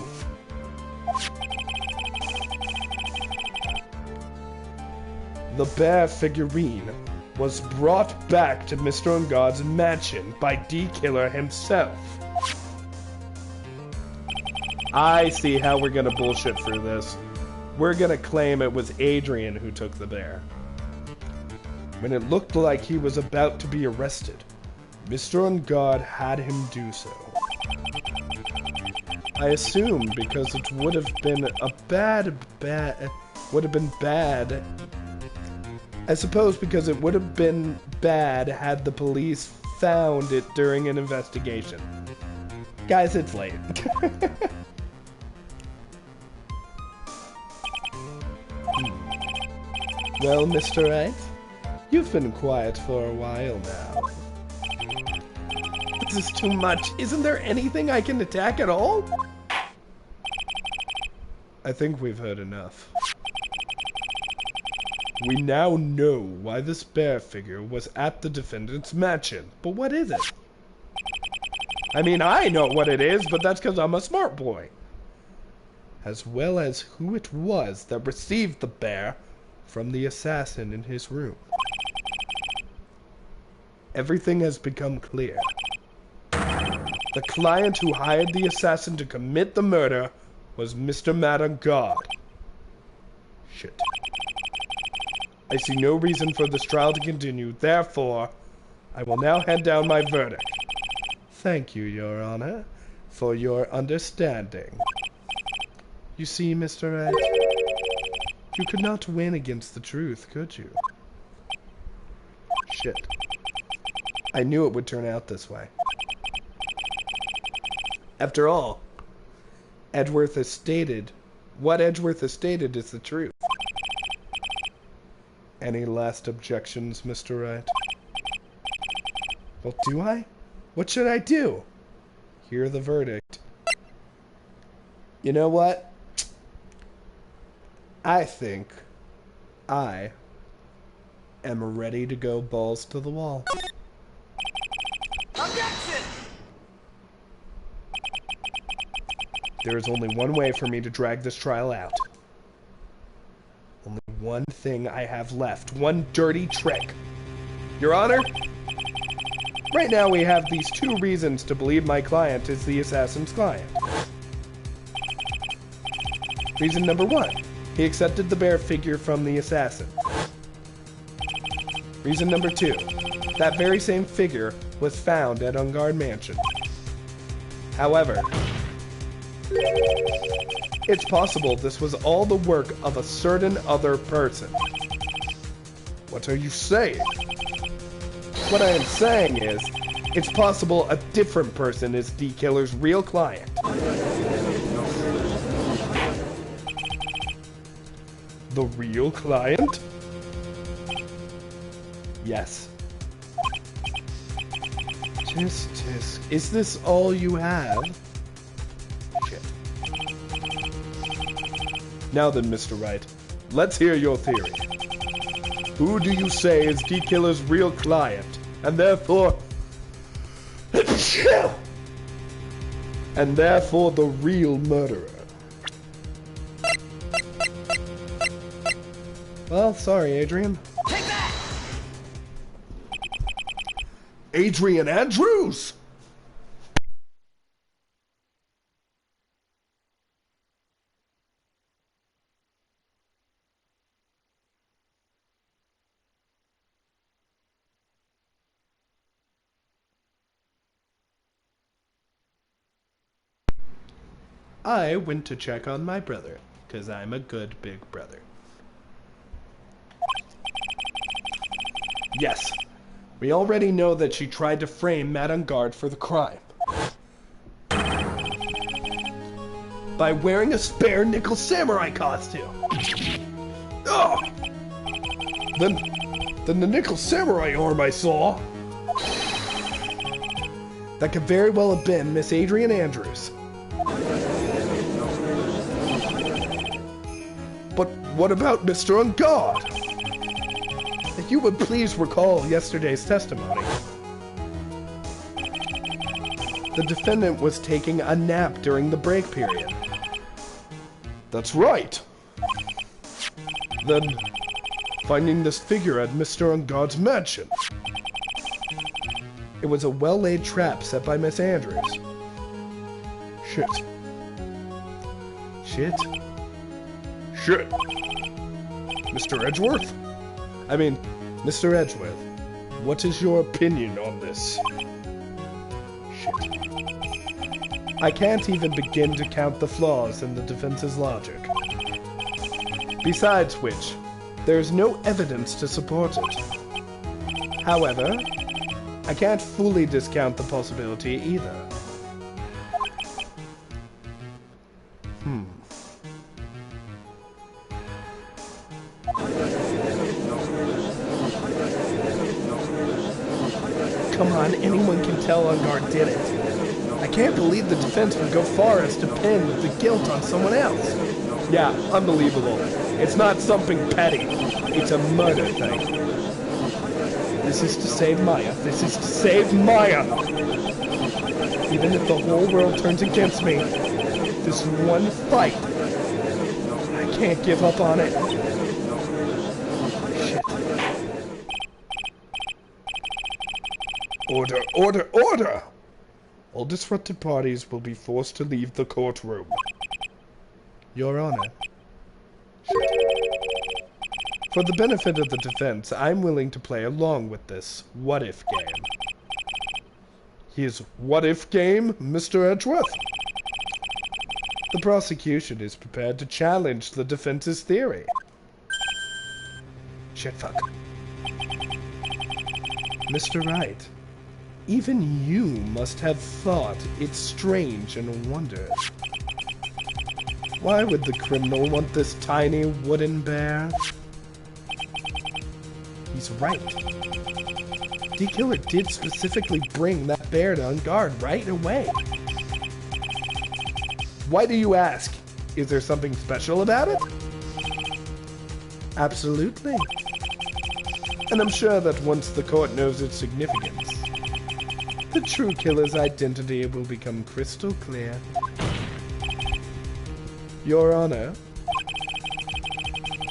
The bear figurine was brought back to Mr. Ungod's mansion by D-Killer himself. I see how we're gonna bullshit through this. We're gonna claim it was Adrian who took the bear. When it looked like he was about to be arrested, Mr. Ungod had him do so. I assume because it would have been bad. I suppose because it would have been bad had the police found it during an investigation. Guys, it's late. Well, Mr. Wright, you've been quiet for a while now. This is too much. Isn't there anything I can attack at all? I think we've heard enough. We now know why this bear figure was at the defendant's mansion, but what is it? I mean, I know what it is, but that's because I'm a smart boy. As well as who it was that received the bear from the assassin in his room. Everything has become clear. The client who hired the assassin to commit the murder was Mr. Madam God. Shit. I see no reason for this trial to continue, therefore, I will now hand down my verdict. Thank you, Your Honor, for your understanding. You see, Mr. Wright, you could not win against the truth, could you? Shit. I knew it would turn out this way. After all, Edgeworth has stated, what Edgeworth has stated is the truth. Any last objections, Mr. Wright? Well, do I? What should I do? Hear the verdict. You know what? I think I am ready to go balls to the wall. Objection! There is only one way for me to drag this trial out. Only one thing I have left. One dirty trick. Your Honor, right now we have these two reasons to believe my client is the assassin's client. Reason number one, he accepted the bear figure from the assassin. Reason number two, that very same figure was found at Ungard Mansion. However, it's possible this was all the work of a certain other person. What are you saying? What I am saying is, it's possible a different person is D-Killer's real client. The real client? Yes. Tisk, tisk. Is this all you have? Shit. Now then, Mr. Wright, let's hear your theory. Who do you say is D-Killer's real client, and therefore... and therefore the real murderer? Well, sorry, Adrian. Take that! Adrian Andrews! I went to check on my brother, 'cause I'm a good big brother. Yes, we already know that she tried to frame Madame Guard for the crime. By wearing a spare nickel samurai costume. Oh! Then the nickel samurai arm I saw. That could very well have been Miss Adrian Andrews. But what about Mr. On Guard? If you would please recall yesterday's testimony. The defendant was taking a nap during the break period. That's right. Then, finding this figure at Mr. On Guard's mansion. It was a well-laid trap set by Miss Andrews. Shit. Shit? Shit. Mr. Edgeworth? I mean, Mr. Edgeworth, what is your opinion on this? Shit. I can't even begin to count the flaws in the defense's logic. Besides which, there is no evidence to support it. However, I can't fully discount the possibility either. Come on, anyone can tell On Guard did it. I can't believe the defense would go far as to pin the guilt on someone else. Yeah, unbelievable. It's not something petty. It's a murder thing. This is to save Maya. This is to save Maya! Even if the whole world turns against me, this one fight, I can't give up on it. Shit. Order, order, order! All disrupted parties will be forced to leave the courtroom. Your Honor. For the benefit of the defense, I'm willing to play along with this what-if game. His what-if game, Mr. Edgeworth? The prosecution is prepared to challenge the defense's theory. Shit, fuck. Mr. Wright, even you must have thought it strange and wondered. Why would the criminal want this tiny wooden bear? He's right. D-Killer did specifically bring that bear to On Guard right away. Why do you ask? Is there something special about it? Absolutely. And I'm sure that once the court knows its significance, the true killer's identity will become crystal clear. Your Honor,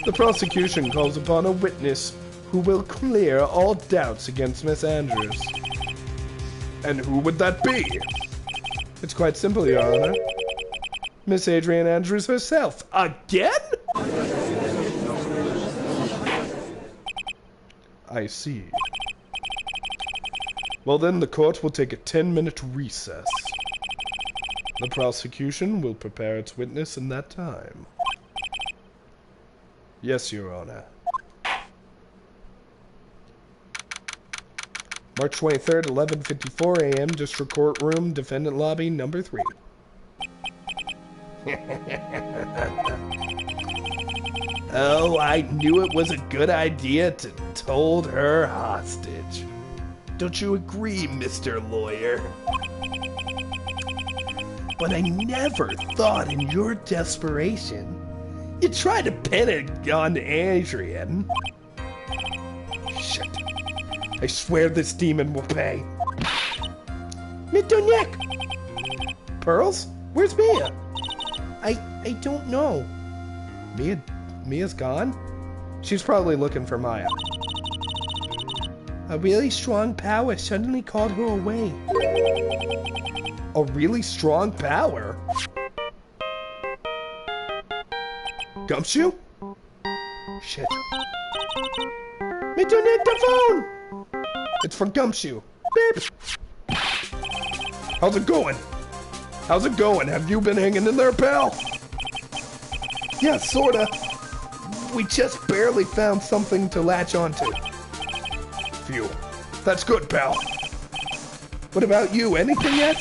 the prosecution calls upon a witness who will clear all doubts against Miss Andrews. And who would that be? It's quite simple, Your Honor. Miss Adrian Andrews herself. Again? I see. Well then, the court will take a 10-minute recess. The prosecution will prepare its witness in that time. Yes, Your Honor. March 23rd, 11:54 a.m., District Courtroom, Defendant Lobby, number 3. Oh, I knew it was a good idea to hold her hostage. Don't you agree, Mr. Lawyer? But I never thought in your desperation you'd try to pin it on Adrian. Shit. I swear this demon will pay. Mitonek! Pearls? Where's Mia? I don't know. Mia's gone? She's probably looking for Maya. A really strong power suddenly called her away. A really strong power? Gumshoe? Shit. Mitonek the phone! It's for Gumshoe. Beep! How's it going? How's it going? Have you been hanging in there, pal? Yeah, sorta. We just barely found something to latch onto. Phew. That's good, pal. What about you? Anything yet?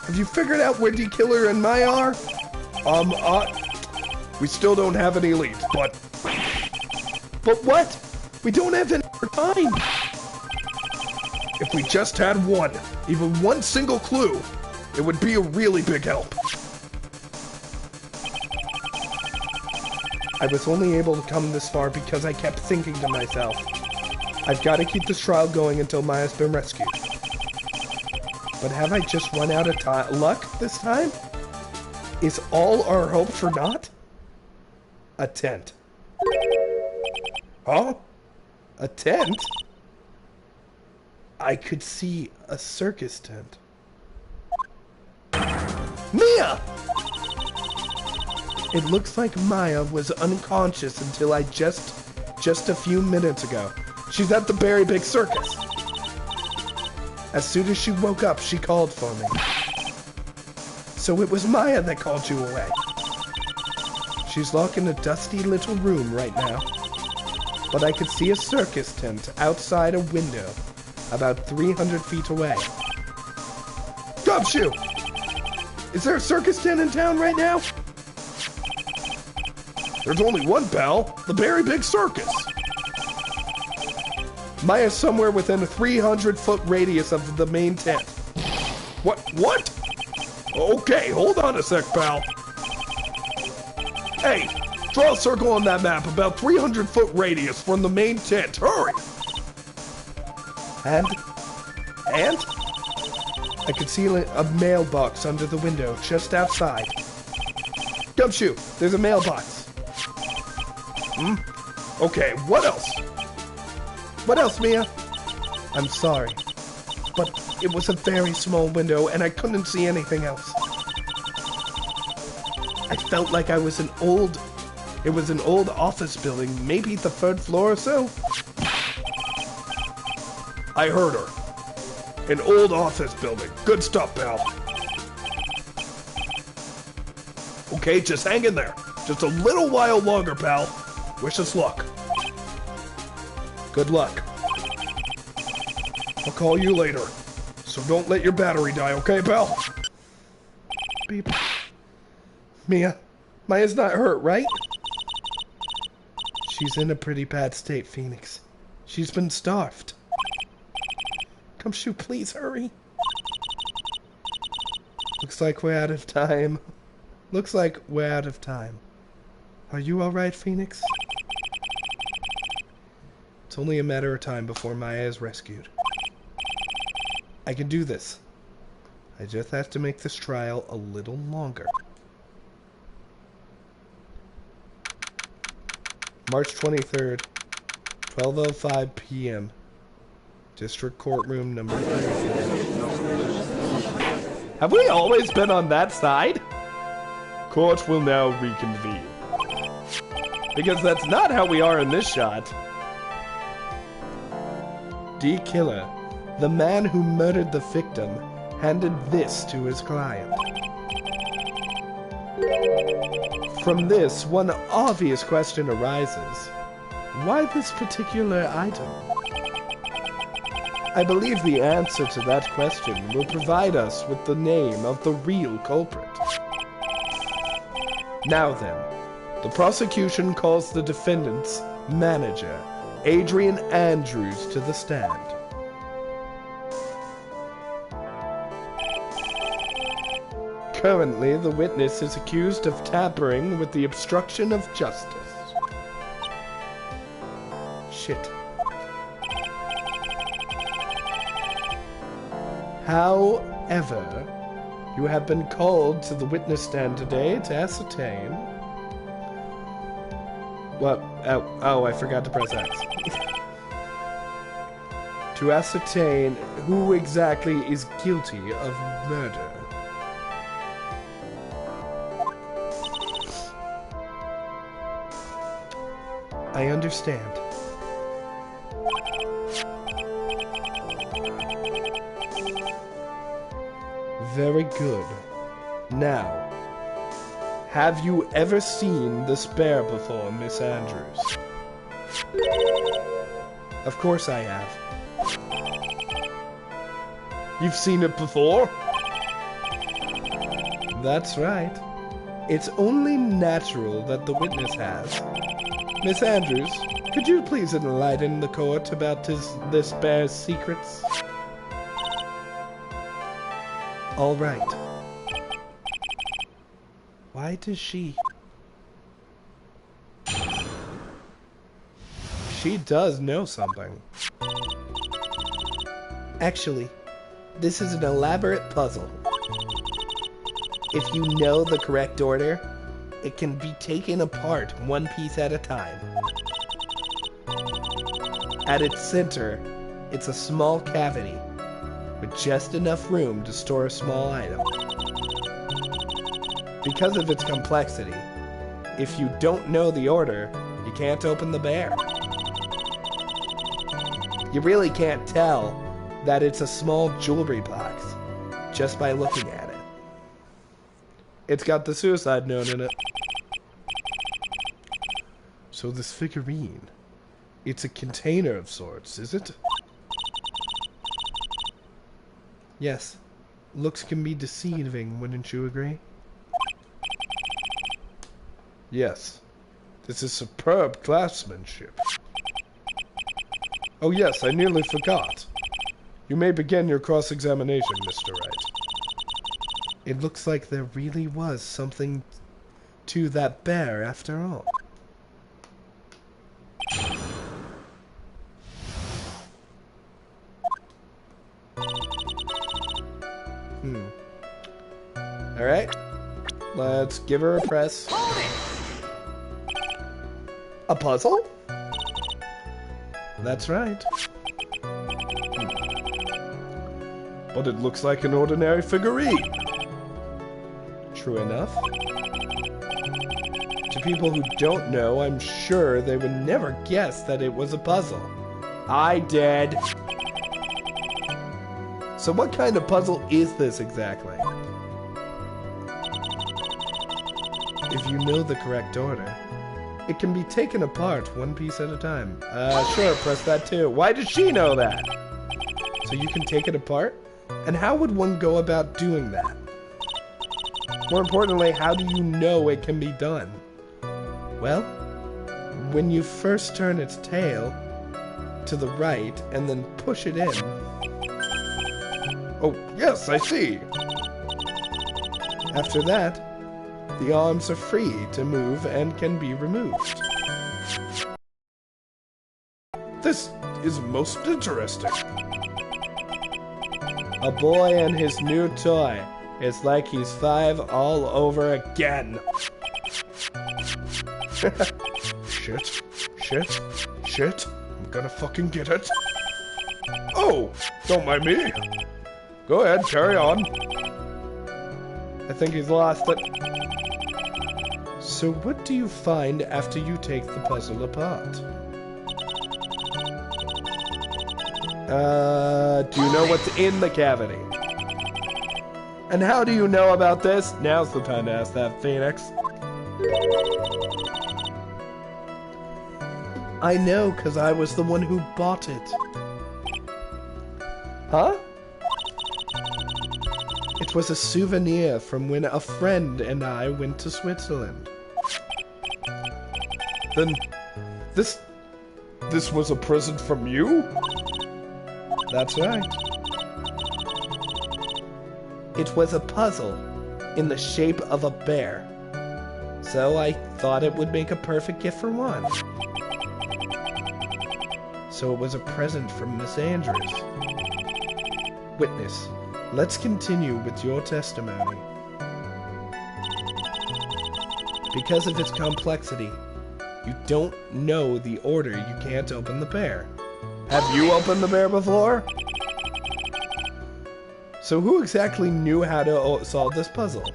Have you figured out where Kylor and Maya are? We still don't have any leads, but... But what? We don't have any time. If we just had one, even one single clue, it would be a really big help. I was only able to come this far because I kept thinking to myself, I've got to keep this trial going until Maya's been rescued. But have I just run out of luck this time? Is all our hope for naught? A tent. Huh? A tent? I could see a circus tent. Mia! It looks like Maya was unconscious until just a few minutes ago. She's at the Very Big Circus. As soon as she woke up, she called for me. So it was Maya that called you away. She's locked in a dusty little room right now. But I could see a circus tent outside a window, about 300 feet away. Gumshoe! Is there a circus tent in town right now? There's only one, pal. The Very Big Circus. Maya's somewhere within a 300-foot radius of the main tent. What? Okay, hold on a sec, pal. Hey, draw a circle on that map about 300-foot radius from the main tent. Hurry! And? I could see a mailbox under the window just outside. Gumshoe, there's a mailbox. Okay, what else? What else, Mia? I'm sorry, but it was a very small window and I couldn't see anything else. I felt like it was an old office building, maybe the 3rd floor or so. I heard her. An old office building. Good stuff, pal. Okay, just hang in there. Just a little while longer, pal. Wish us luck. Good luck. I'll call you later. So don't let your battery die, okay, pal? Beep. Mia, Maya's not hurt, right? She's in a pretty bad state, Phoenix. She's been starved. Gumshoe, please hurry. Looks like we're out of time. Are you alright, Phoenix? It's only a matter of time before Maya is rescued. I can do this. I just have to make this trial a little longer. March 23rd, 12:05 p.m. District Courtroom number 3. Have we always been on that side? Court will now reconvene. Because that's not how we are in this shot. Kylor, the man who murdered the victim, handed this to his client. From this, one obvious question arises. Why this particular item? I believe the answer to that question will provide us with the name of the real culprit. Now then, the prosecution calls the defendant's manager, Adrian Andrews, to the stand. Currently, the witness is accused of tampering with the obstruction of justice. Shit. However, you have been called to the witness stand today to ascertain... What? Oh, I forgot to press X. To ascertain who exactly is guilty of murder. I understand. Very good. Now, have you ever seen this bear before, Miss Andrews? Of course I have. You've seen it before? That's right. It's only natural that the witness has. Miss Andrews, could you please enlighten the court about this bear's secrets? All right. Why does she... She does know something. Actually, this is an elaborate puzzle. If you know the correct order, it can be taken apart one piece at a time. At its center, it's a small cavity with just enough room to store a small item. Because of its complexity, if you don't know the order, you can't open the bear. You really can't tell that it's a small jewelry box just by looking at it. It's got the suicide note in it. So this figurine, it's a container of sorts, is it? Yes. Looks can be deceiving, wouldn't you agree? Yes. This is superb craftsmanship. Oh yes, I nearly forgot. You may begin your cross-examination, Mr. Wright. It looks like there really was something to that bear after all. Alright. Let's give her a press. A puzzle? That's right. But it looks like an ordinary figurine. True enough. To people who don't know, I'm sure they would never guess that it was a puzzle. I did. So what kind of puzzle is this exactly? If you know the correct order, it can be taken apart one piece at a time. Sure, press that too. Why does she know that? So you can take it apart? And how would one go about doing that? More importantly, how do you know it can be done? Well, when you first turn its tail to the right and then push it in. Oh, yes, I see. After that, the arms are free to move and can be removed. This is most interesting. A boy and his new toy. It's like he's 5 all over again. Shit. I'm gonna fucking get it. Oh, don't mind me. Go ahead, carry on. I think he's lost it. So what do you find after you take the puzzle apart? Do you know what's in the cavity? And how do you know about this? Now's the time to ask that, Phoenix. I know, because I was the one who bought it. Huh? It was a souvenir from when a friend and I went to Switzerland. Then, this was a present from you? That's right. It was a puzzle in the shape of a bear. So I thought it would make a perfect gift for one. So it was a present from Miss Andrews. Witness, let's continue with your testimony. Because of its complexity, you don't know the order, you can't open the bear. Have you opened the bear before? So who exactly knew how to solve this puzzle?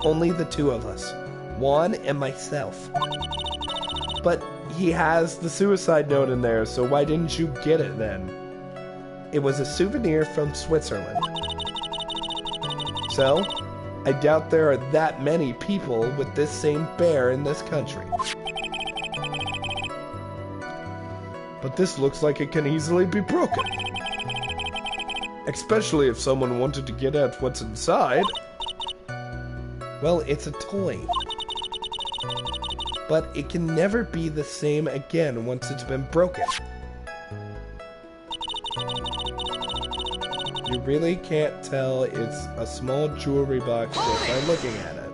Only the two of us. Juan and myself. But he has the suicide note in there, so why didn't you get it then? It was a souvenir from Switzerland. So, I doubt there are that many people with this same bear in this country. But this looks like it can easily be broken. Especially if someone wanted to get at what's inside. Well, it's a toy. But it can never be the same again once it's been broken. You really can't tell it's a small jewelry box just by looking at it.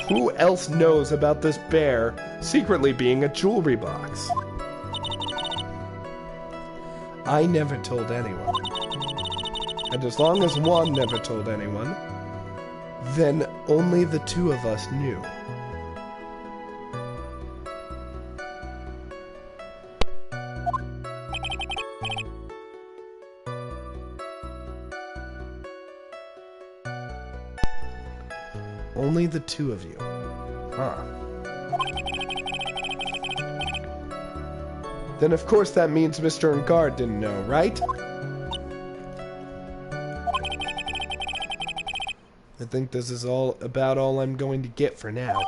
Who else knows about this bear secretly being a jewelry box? I never told anyone. And as long as Juan never told anyone, then only the two of us knew. Only the two of you. Huh. Then of course that means Mr. Ngard didn't know, right? I think this is all I'm going to get for now.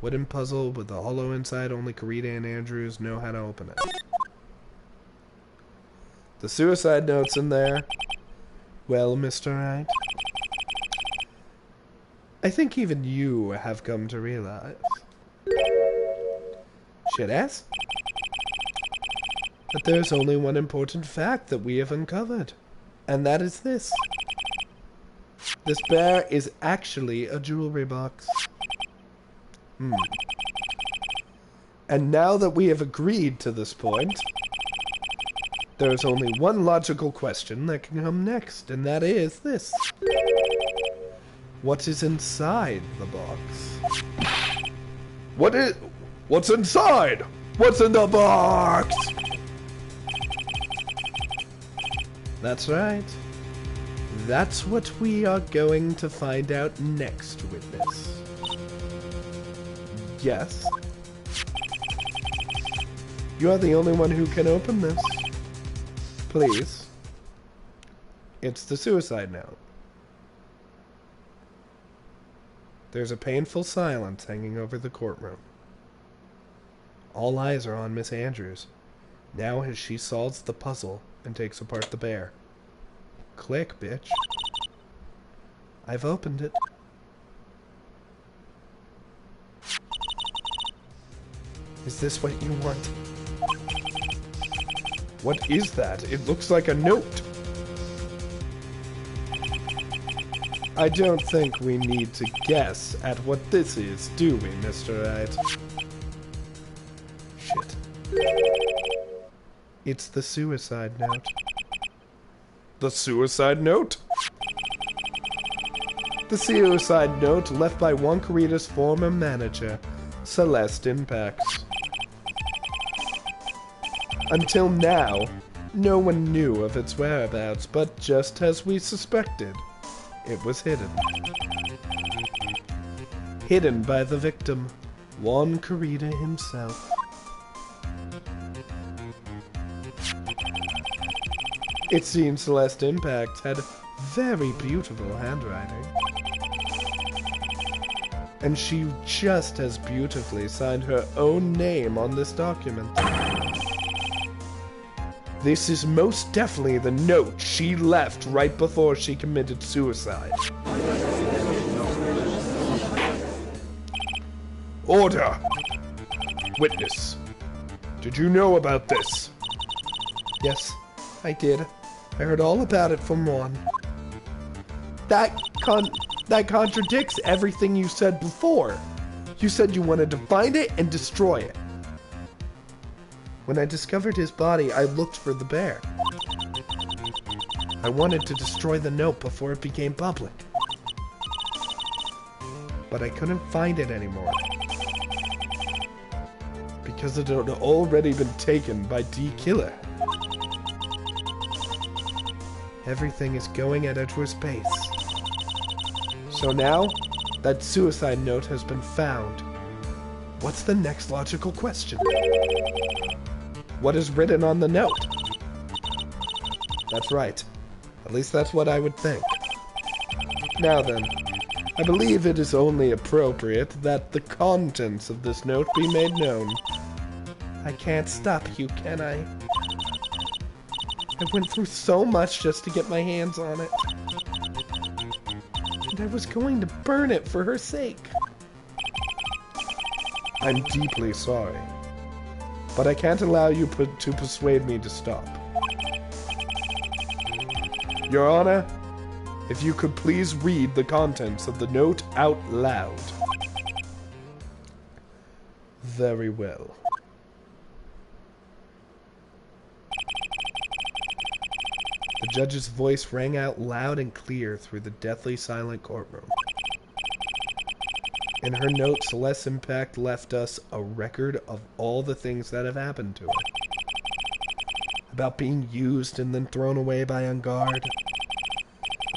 Wooden puzzle with a hollow inside. Only Karita and Andrews know how to open it. The suicide note's in there. Well, Mr. Wright, I think even you have come to realize. Shit-ass? That there's only one important fact that we have uncovered. And that is this. This bear is actually a jewelry box. And now that we have agreed to this point, there is only one logical question that can come next, and that is this. What is inside the box? What's inside? What's in the box? That's right. That's what we are going to find out next, witness. Yes. You are the only one who can open this. Please. It's the suicide note. There's a painful silence hanging over the courtroom. All eyes are on Miss Andrews, now as she solves the puzzle and takes apart the bear. Click, bitch. I've opened it. Is this what you want? What is that? It looks like a note. I don't think we need to guess at what this is, do we, Mr. Wright? Shit. It's the suicide note. The suicide note? The suicide note left by Wonkarita's former manager, Celeste Impacts. Until now, no one knew of its whereabouts, but just as we suspected, it was hidden. Hidden by the victim, Wonkarita himself. It seems Celeste Impact had very beautiful handwriting. And she just as beautifully signed her own name on this document. This is most definitely the note she left right before she committed suicide. Order! Witness, did you know about this? Yes, I did. I heard all about it from Juan. That contradicts everything you said before. You said you wanted to find it and destroy it. When I discovered his body, I looked for the bear. I wanted to destroy the note before it became public. But I couldn't find it anymore. Because it had already been taken by D. Kylor. Everything is going at Edgeworth's pace. So now, that suicide note has been found. What's the next logical question? What is written on the note? That's right. At least that's what I would think. Now then, I believe it is only appropriate that the contents of this note be made known. I can't stop you, can I? I went through so much just to get my hands on it. And I was going to burn it for her sake. I'm deeply sorry, but I can't allow you to persuade me to stop. Your Honor, if you could please read the contents of the note out loud. Very well. The judge's voice rang out loud and clear through the deathly silent courtroom. In her note, Celeste Impact left us a record of all the things that have happened to her. About being used and then thrown away by Ungard.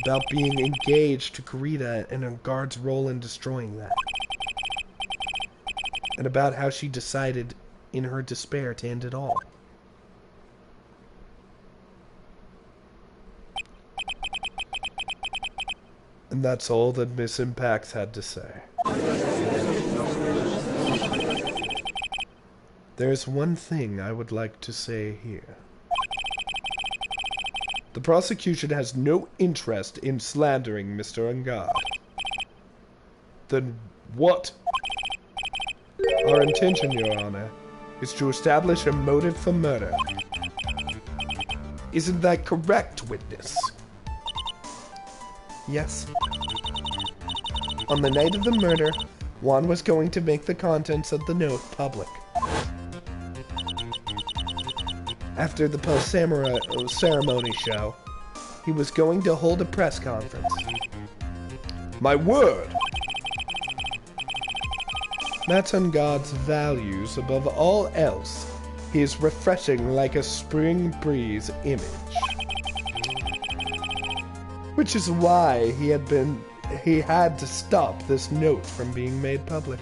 About being engaged to Kurita and Ungard's role in destroying that. And about how she decided in her despair to end it all. And that's all that Miss Impact had to say. There's one thing I would like to say here. The prosecution has no interest in slandering Mr. Ungard. Then what? Our intention, Your Honor, is to establish a motive for murder. Isn't that correct, witness? Yes. On the night of the murder, Juan was going to make the contents of the note public. After the post-ceremony show, he was going to hold a press conference. My word! That's Ungard's values above all else. He is refreshing like a spring breeze image. Which is why he had to stop this note from being made public.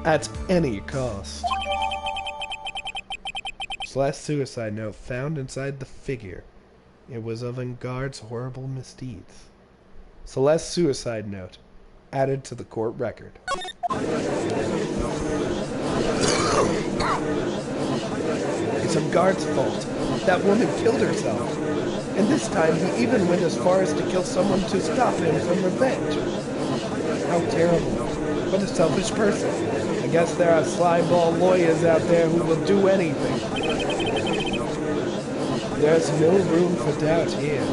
At any cost. Last suicide note found inside the figure. It was of Ungard's horrible misdeeds. Celeste's suicide note added to the court record. It's Ungard's fault. That woman killed herself. And this time he even went as far as to kill someone to stop him from revenge. How terrible. What a selfish person. I guess there are slyball lawyers out there who will do anything. There's no room for doubt here.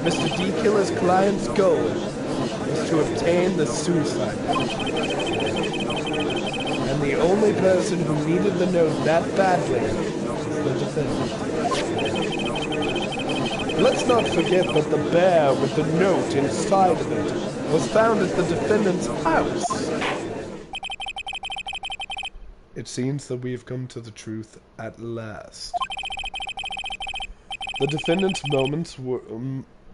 Mr. D. Killer's client's goal was to obtain the suicide note. And the only person who needed the note that badly was the defendant. Let's not forget that the bear with the note inside of it was found at the defendant's house. It seems that we have come to the truth at last. The defendant's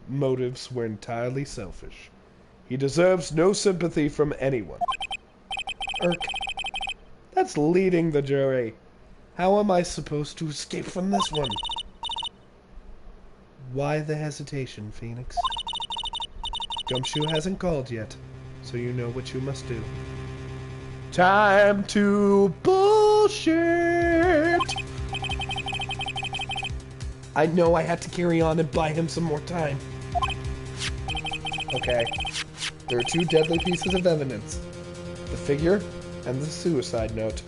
motives were entirely selfish. He deserves no sympathy from anyone. That's leading the jury. How am I supposed to escape from this one? Why the hesitation, Phoenix? Gumshoe hasn't called yet, so you know what you must do. Time to bullshit! I know I had to carry on and buy him some more time. Okay. There are two deadly pieces of evidence. The figure and the suicide note.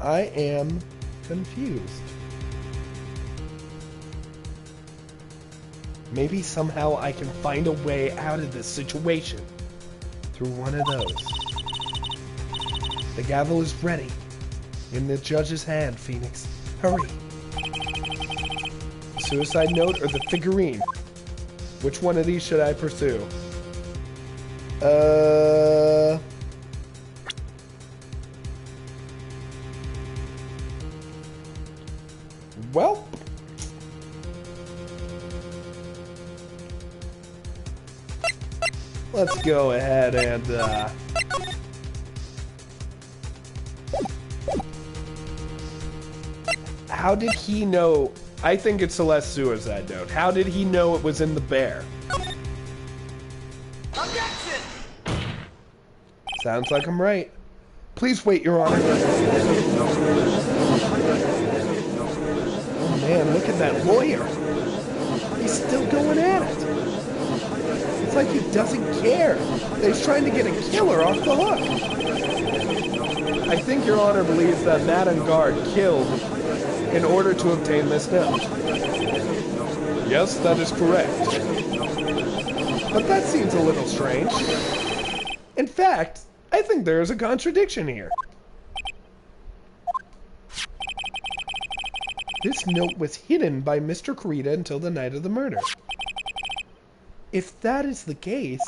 I am confused. Maybe somehow I can find a way out of this situation. Through one of those. The gavel is ready. In the judge's hand, Phoenix. Hurry. The suicide note or the figurine? Which one of these should I pursue? Well, let's go ahead and, how did he know? I think it's Celeste's suicide note. How did he know it was in the bear? Objection! Sounds like I'm right. Please wait, Your Honor. Oh man, look at that lawyer. He's still going at it. It's like he doesn't care. He's trying to get a killer off the hook. I think Your Honor believes that Madame Guard killed in order to obtain this note. Yes, that is correct. But that seems a little strange. In fact, I think there is a contradiction here. This note was hidden by Mr. Kurita until the night of the murder. If that is the case,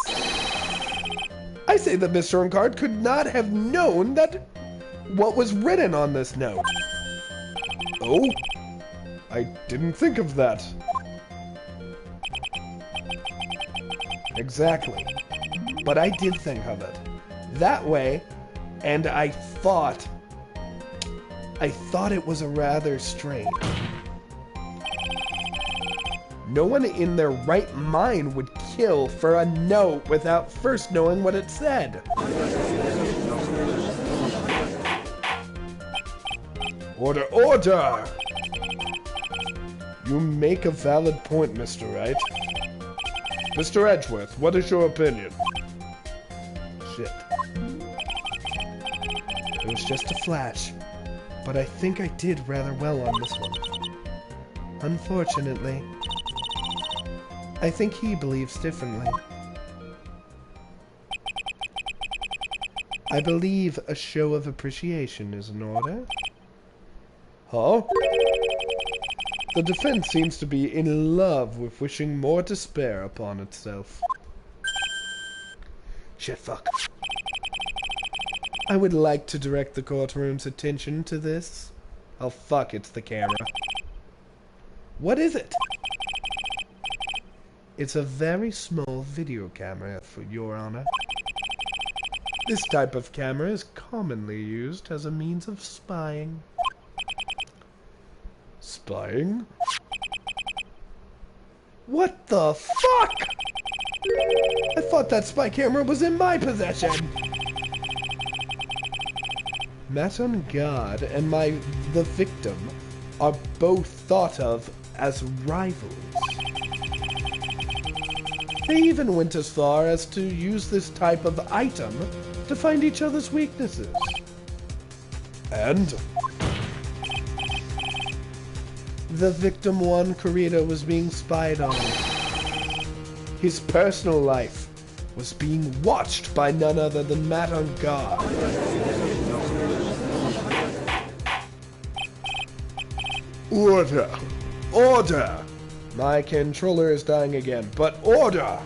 I say that Mr. Uncard could not have known that what was written on this note. Oh, I didn't think of that. Exactly. But I did think of it. That way, and I thought it was a rather strange. No one in their right mind would kill for a note without first knowing what it said. Order, order! You make a valid point, Mr. Wright. Mr. Edgeworth, what is your opinion? Shit. It was just a flash, but I think I did rather well on this one. Unfortunately, I think he believes differently. I believe a show of appreciation is in order. Huh? The defense seems to be in love with wishing more despair upon itself. Shit, fuck. I would like to direct the courtroom's attention to this. Oh, fuck, it's the camera. What is it? It's a very small video camera, for your honor. This type of camera is commonly used as a means of spying. Spying? What the fuck? I thought that spy camera was in my possession. Madame Guard and the victim are both thought of as rivals. They even went as far as to use this type of item to find each other's weaknesses. And? The victim Jon Kurita was being spied on. His personal life was being watched by none other than Madame Guard. Order! Order! My controller is dying again, but order!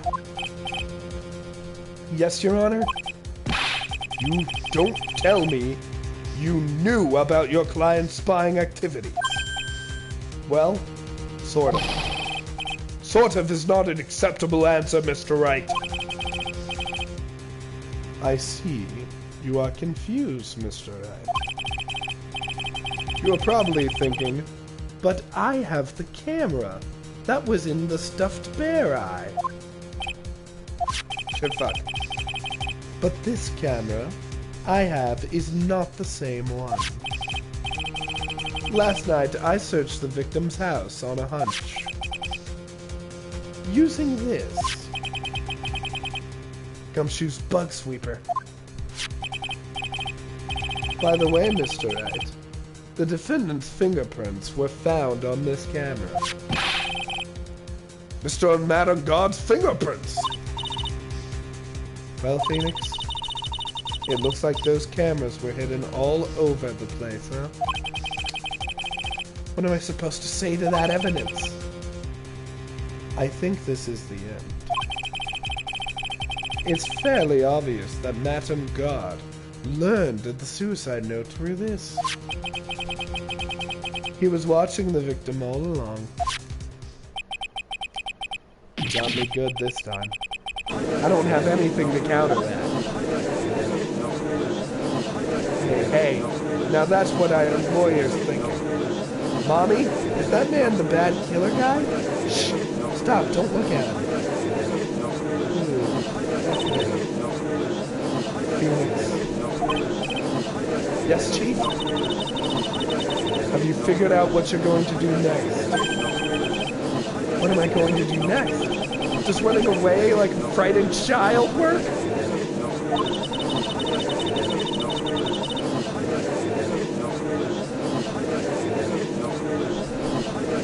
Yes, Your Honor? You don't tell me you knew about your client's spying activities. Well, sort of. Sort of is not an acceptable answer, Mr. Wright. I see. You are confused, Mr. Wright. You are probably thinking, but I have the camera. That was in the stuffed bear eye. Shit, fuck. But this camera I have is not the same one. Last night, I searched the victim's house on a hunch. Using this Gumshoe's bug sweeper. By the way, Mr. Wright, the defendant's fingerprints were found on this camera. Mr. and Madame Guard's fingerprints! Well, Phoenix, it looks like those cameras were hidden all over the place, huh? What am I supposed to say to that evidence? I think this is the end. It's fairly obvious that Madame Guard learned of the suicide note through this. He was watching the victim all along. Got me good this time. I don't have anything to counter that. Hey, now that's what our lawyer's thinking. Mommy, is that man the bad killer guy? Shh, stop, don't look at him. Phoenix. Yes, Chief? Have you figured out what you're going to do next? What am I going to do next? Just running away like a frightened child work?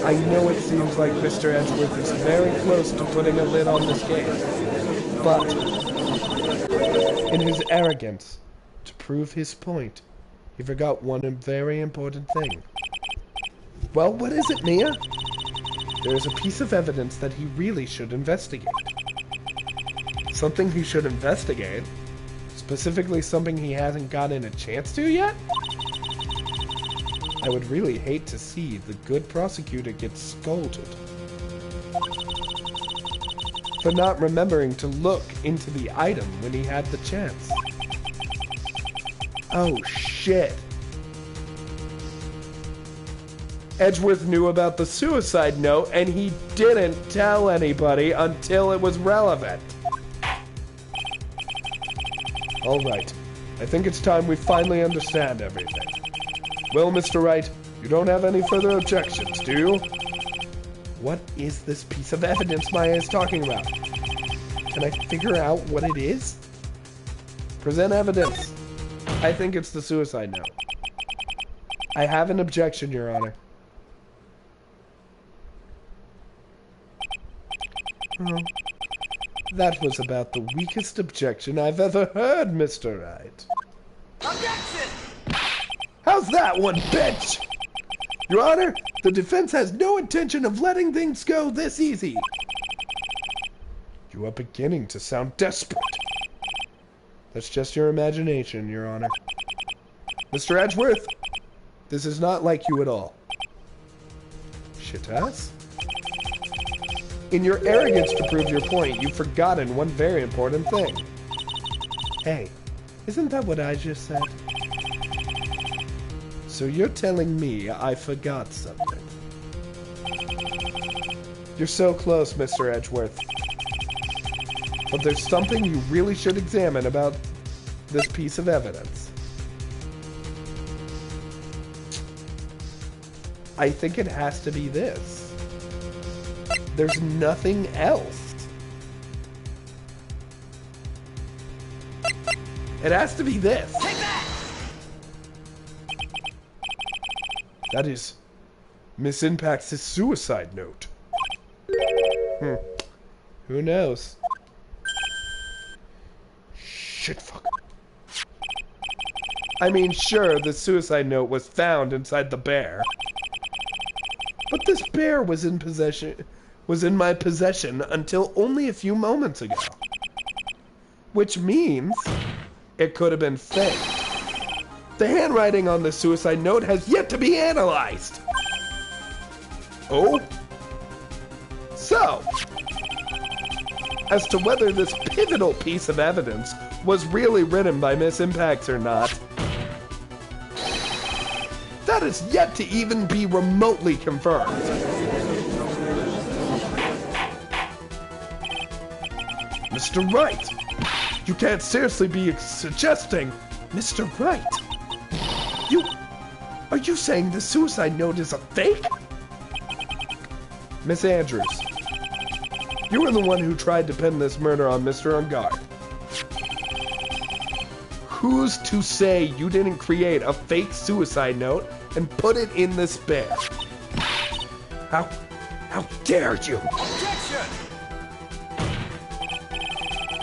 I know it seems like Mr. Edgeworth is very close to putting a lid on this case, but in his arrogance, to prove his point, he forgot one very important thing. Well, what is it, Mia? There is a piece of evidence that he really should investigate. Something he should investigate? Specifically something he hasn't gotten a chance to yet? I would really hate to see the good prosecutor get scolded for not remembering to look into the item when he had the chance. Oh, shit. Edgeworth knew about the suicide note, and he didn't tell anybody until it was relevant. Alright, I think it's time we finally understand everything. Well, Mr. Wright, you don't have any further objections, do you? What is this piece of evidence Maya is talking about? Can I figure out what it is? Present evidence. I think it's the suicide note. I have an objection, Your Honor. Oh, that was about the weakest objection I've ever heard, Mr. Wright. Objection! How's that one, bitch? Your Honor, the defense has no intention of letting things go this easy. You are beginning to sound desperate. That's just your imagination, Your Honor. Mr. Edgeworth, this is not like you at all. Shitass? In your arrogance to prove your point, you've forgotten one very important thing. Hey, isn't that what I just said? So you're telling me I forgot something. You're so close, Mr. Edgeworth. But there's something you really should examine about this piece of evidence. I think it has to be this. There's nothing else. It has to be this. Take that! That is Miss Impact's suicide note. Who knows? Shit, fuck. I mean, sure, the suicide note was found inside the bear. But this bear was in my possession until only a few moments ago. Which means it could have been faked. The handwriting on the suicide note has yet to be analyzed. Oh? So, as to whether this pivotal piece of evidence was really written by Miss Impacts or not, that is yet to even be remotely confirmed. Mr. Wright, you can't seriously be suggesting... Mr. Wright, are you saying the suicide note is a fake? Miss Andrews, you were the one who tried to pin this murder on Mr. Ungard. Who's to say you didn't create a fake suicide note and put it in this bear? How dare you? Objection!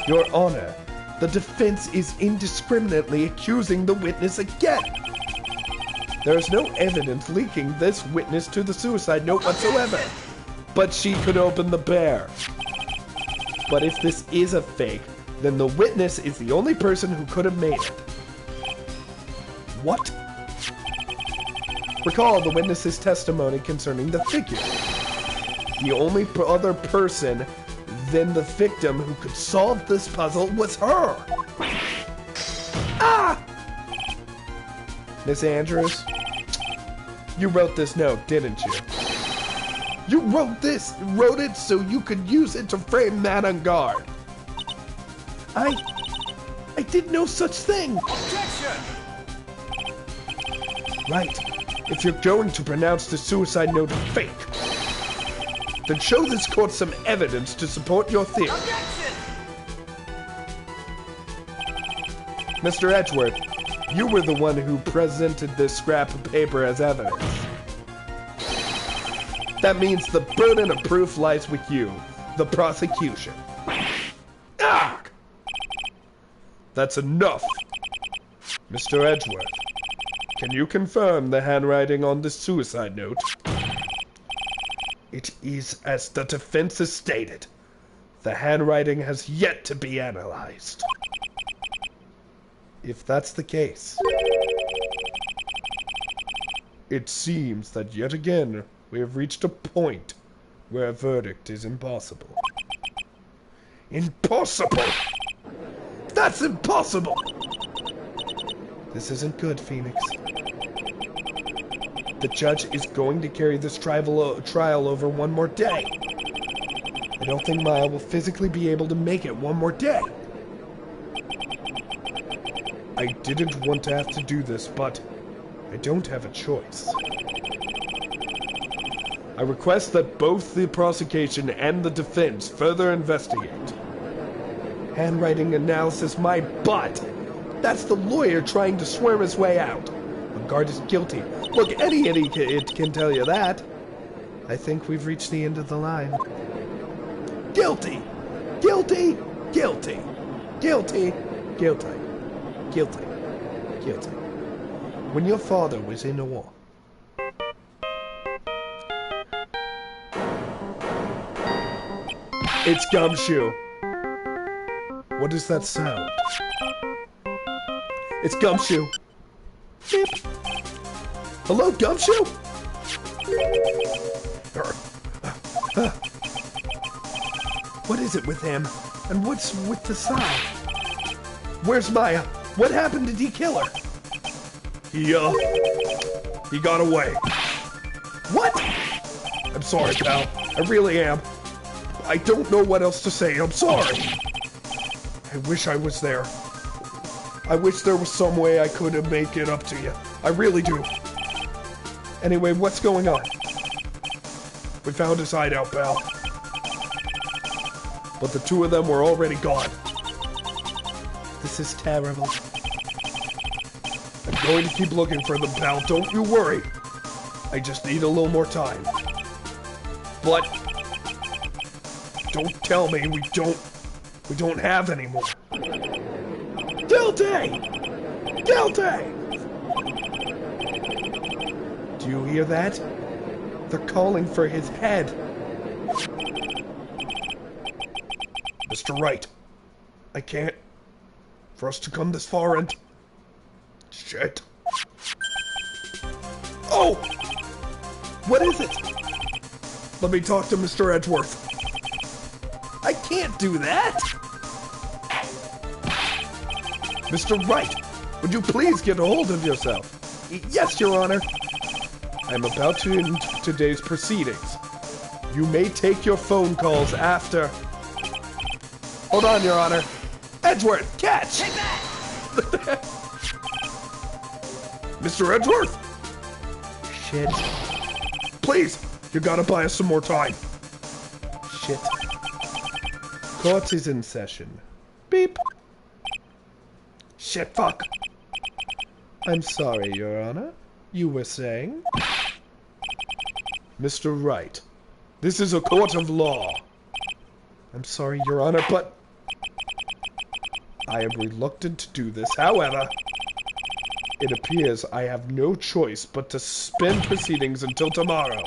Your Honor, the defense is indiscriminately accusing the witness again. There is no evidence linking this witness to the suicide note whatsoever. But she could open the bear. But if this is a fake, then the witness is the only person who could have made it. What? Recall the witness's testimony concerning the figure. The only other person than the victim who could solve this puzzle was her. Ah! Miss Andrews, you wrote this note, didn't you? You wrote it so you could use it to frame Matt on guard. I did no such thing. Objection! Right. If you're going to pronounce the suicide note fake, then show this court some evidence to support your theory. Objection! Mr. Edgeworth, you were the one who presented this scrap of paper as evidence. That means the burden of proof lies with you, the prosecution. Ah! That's enough. Mr. Edgeworth, can you confirm the handwriting on the suicide note? It is as the defense has stated. The handwriting has yet to be analyzed. If that's the case, it seems that yet again we have reached a point where a verdict is impossible. Impossible! That's impossible! This isn't good, Phoenix. The judge is going to carry this trial over one more day. I don't think Maya will physically be able to make it one more day. I didn't want to have to do this, but I don't have a choice. I request that both the prosecution and the defense further investigate. Handwriting analysis, my butt! That's the lawyer trying to swear his way out. On guard is guilty. Look, any idiot can tell you that. I think we've reached the end of the line. Guilty! Guilty! Guilty! Guilty! Guilty! Guilty. Guilty. When your father was in the war. It's Gumshoe. What is that sound? It's Gumshoe. Beep. Hello, Gumshoe? What is it with him? And what's with the sound? Where's Maya? What happened to D Killer? He got away. What? I'm sorry, pal. I really am. I don't know what else to say. I'm sorry. I wish I was there. I wish there was some way I could have make it up to you. I really do. Anyway, what's going on? We found his hideout, pal. But the two of them were already gone. This is terrible. I'm going to keep looking for them, pal. Don't you worry. I just need a little more time. But don't tell me we don't have any more. Guilty! Guilty! Do you hear that? They're calling for his head. Mr. Wright, I can't. For us to come this far and... Shit. Oh! What is it? Let me talk to Mr. Edgeworth. I can't do that! Mr. Wright, would you please get a hold of yourself? Yes, Your Honor. I'm about to end today's proceedings. You may take your phone calls after... Hold on, Your Honor. Edgeworth, catch! Take that! Mr. Edgeworth? Shit. Please, you gotta buy us some more time. Shit. Court is in session. Beep. Shit, fuck. I'm sorry, Your Honor. You were saying? Mr. Wright, this is a court of law. I'm sorry, Your Honor, but... I am reluctant to do this. However, it appears I have no choice but to suspend proceedings until tomorrow.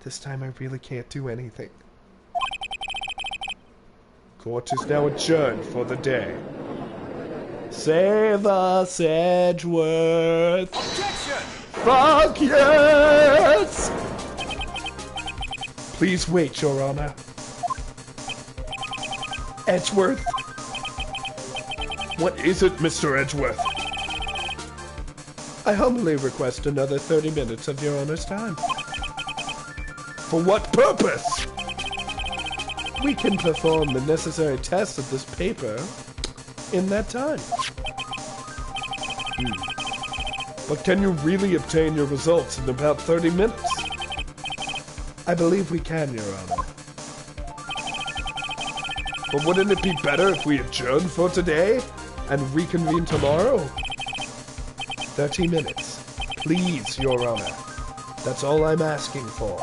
This time I really can't do anything. Court is now adjourned for the day. Save us, Edgeworth! Objection! Fuck yes! Please wait, Your Honor. Edgeworth? What is it, Mr. Edgeworth? I humbly request another 30 minutes of Your Honor's time. For what purpose? We can perform the necessary tests of this paper in that time. But can you really obtain your results in about 30 minutes? I believe we can, Your Honor. But wouldn't it be better if we adjourn for today and reconvene tomorrow? 30 minutes. Please, Your Honor. That's all I'm asking for.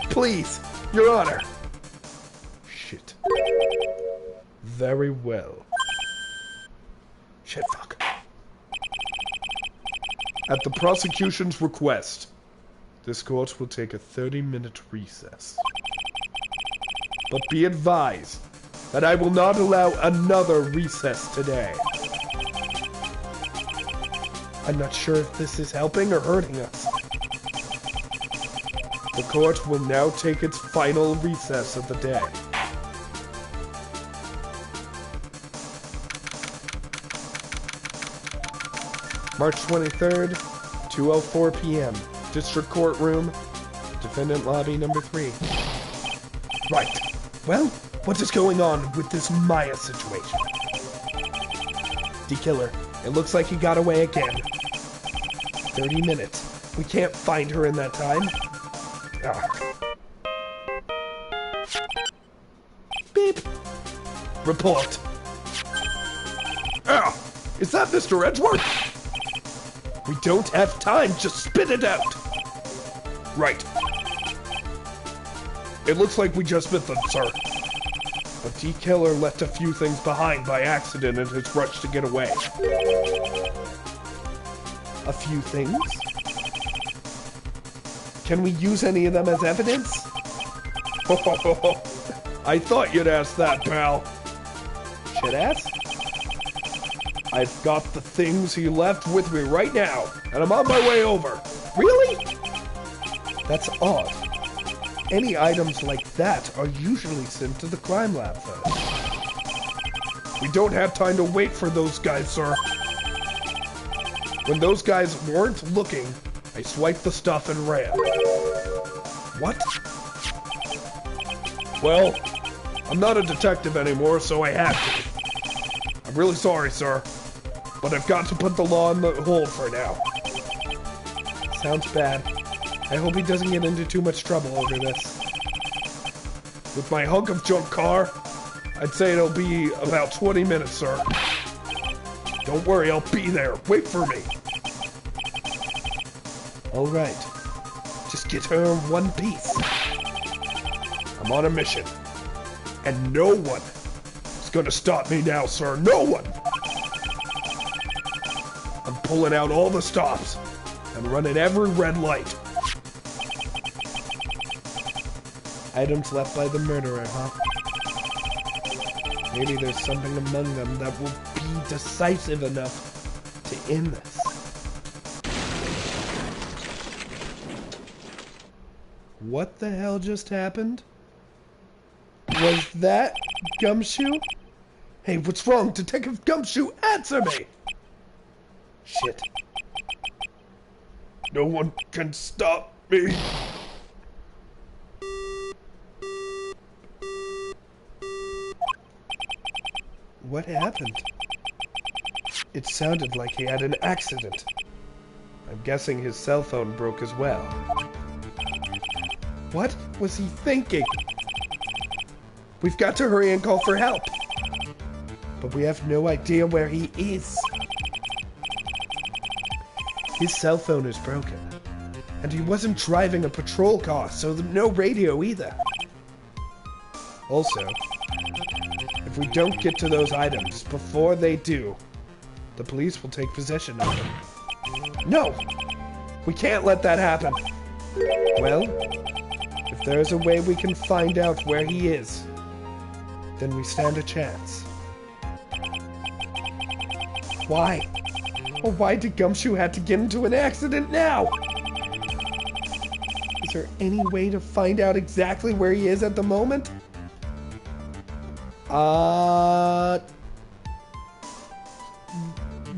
Please, Your Honor. Shit. Very well. Shit, fuck. At the prosecution's request, this court will take a 30-minute recess. But be advised that I will not allow another recess today. I'm not sure if this is helping or hurting us. The court will now take its final recess of the day. March 23rd, 2:04 p.m. District Courtroom, Defendant Lobby number 3. Right. Well, what is going on with this Maya situation? D-Killer, it looks like he got away again. 30 minutes. We can't find her in that time. Beep. Report. Ah! Is that Mr. Edgeworth? We don't have time. Just spit it out. Right. It looks like we just missed them, sir. But D-Killer left a few things behind by accident in his rush to get away. A few things? Can we use any of them as evidence? I thought you'd ask that, pal. Should ask? I've got the things he left with me right now, and I'm on my way over. Really? That's odd. Any items like that are usually sent to the crime lab first. We don't have time to wait for those guys, sir. When those guys weren't looking, I swiped the stuff and ran. What? Well, I'm not a detective anymore, so I had to. I'm really sorry, sir, but I've got to put the law in the hold for now. Sounds bad. I hope he doesn't get into too much trouble over this. With my hunk of junk car, I'd say it'll be about 20 minutes, sir. Don't worry, I'll be there. Wait for me. All right. Just get her in one piece. I'm on a mission. And no one is gonna stop me now, sir. No one! I'm pulling out all the stops and running every red light. Items left by the murderer, huh? Maybe there's something among them that will be decisive enough to end this. What the hell just happened? Was that Gumshoe? Hey, what's wrong? Detective Gumshoe, answer me! Shit. No one can stop me. What happened? It sounded like he had an accident. I'm guessing his cell phone broke as well. What was he thinking? We've got to hurry and call for help. But we have no idea where he is. His cell phone is broken. And he wasn't driving a patrol car, so no radio either. Also, if we don't get to those items before they do, the police will take possession of them. No! We can't let that happen. Well, if there's a way we can find out where he is, then we stand a chance. Why? Or why did Gumshoe have to get into an accident now? Is there any way to find out exactly where he is at the moment?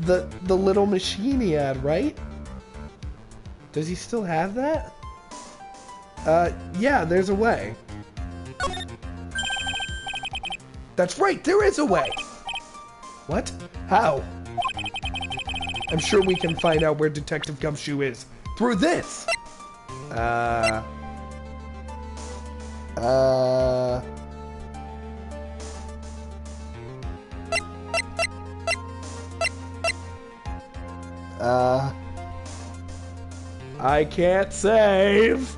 The little machine he had, right? Does he still have that? Yeah, there's a way. That's right, there is a way! What? How? I'm sure we can find out where Detective Gumshoe is. Through this! I can't save!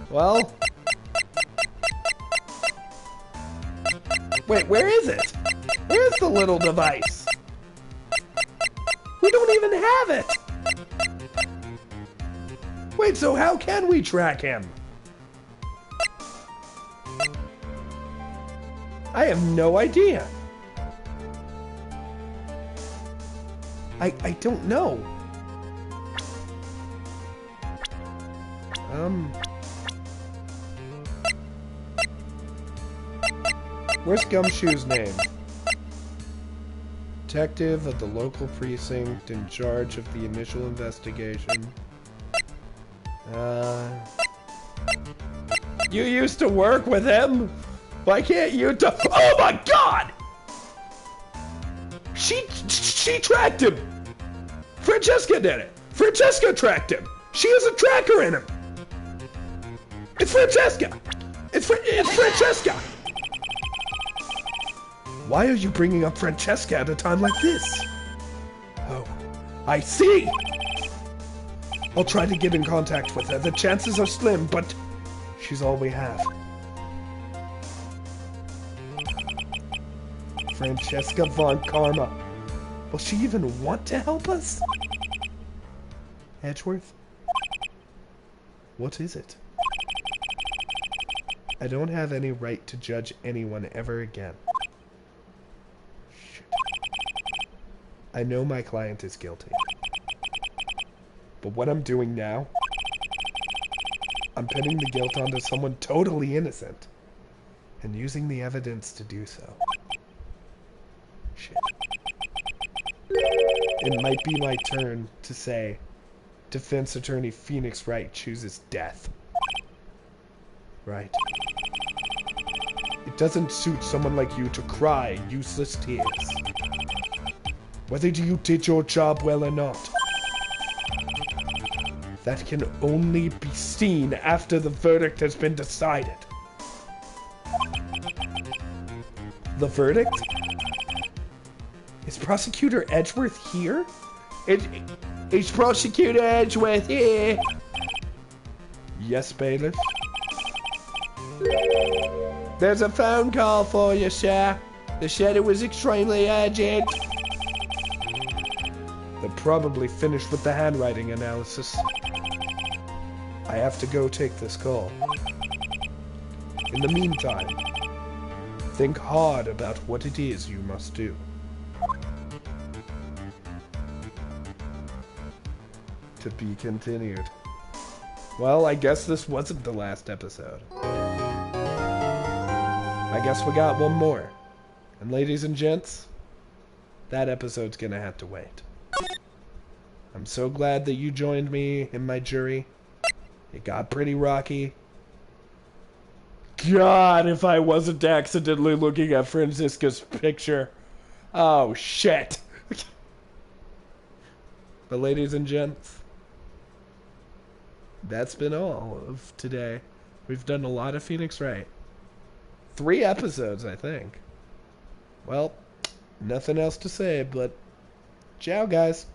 Well... Wait, where is it? Where's the little device? We don't even have it! Wait, so how can we track him? I have no idea. I don't know. Where's Gumshoe's name? Detective of the local precinct in charge of the initial investigation. You used to work with him? Why can't you Oh my god! She tracked him! Francesca did it! Francesca tracked him! She has a tracker in him! It's Francesca! It's Francesca! Why are you bringing up Francesca at a time like this? Oh, I see! I'll try to get in contact with her. The chances are slim, but she's all we have. Francesca von Karma. Will she even want to help us? Edgeworth? What is it? I don't have any right to judge anyone ever again. Shit. I know my client is guilty. But what I'm doing now, I'm pinning the guilt onto someone totally innocent and using the evidence to do so. Shit. It might be my turn to say, Defense Attorney Phoenix Wright chooses death. Right. It doesn't suit someone like you to cry useless tears. Whether you did your job well or not. That can only be seen after the verdict has been decided. The verdict? Is Prosecutor Edgeworth here? Is Prosecutor Edgeworth here? Yes, bailiff. There's a phone call for you, sir. They said it was extremely urgent. They're probably finished with the handwriting analysis. I have to go take this call. In the meantime, think hard about what it is you must do. To be continued. Well, I guess this wasn't the last episode. I guess we got one more. And ladies and gents, that episode's gonna have to wait. I'm so glad that you joined me in my jury. It got pretty rocky. God, if I wasn't accidentally looking at Francisca's picture. Oh, shit. But ladies and gents, that's been all of today. We've done a lot of Phoenix Wright. 3 episodes, I think. Well, nothing else to say, but ciao, guys.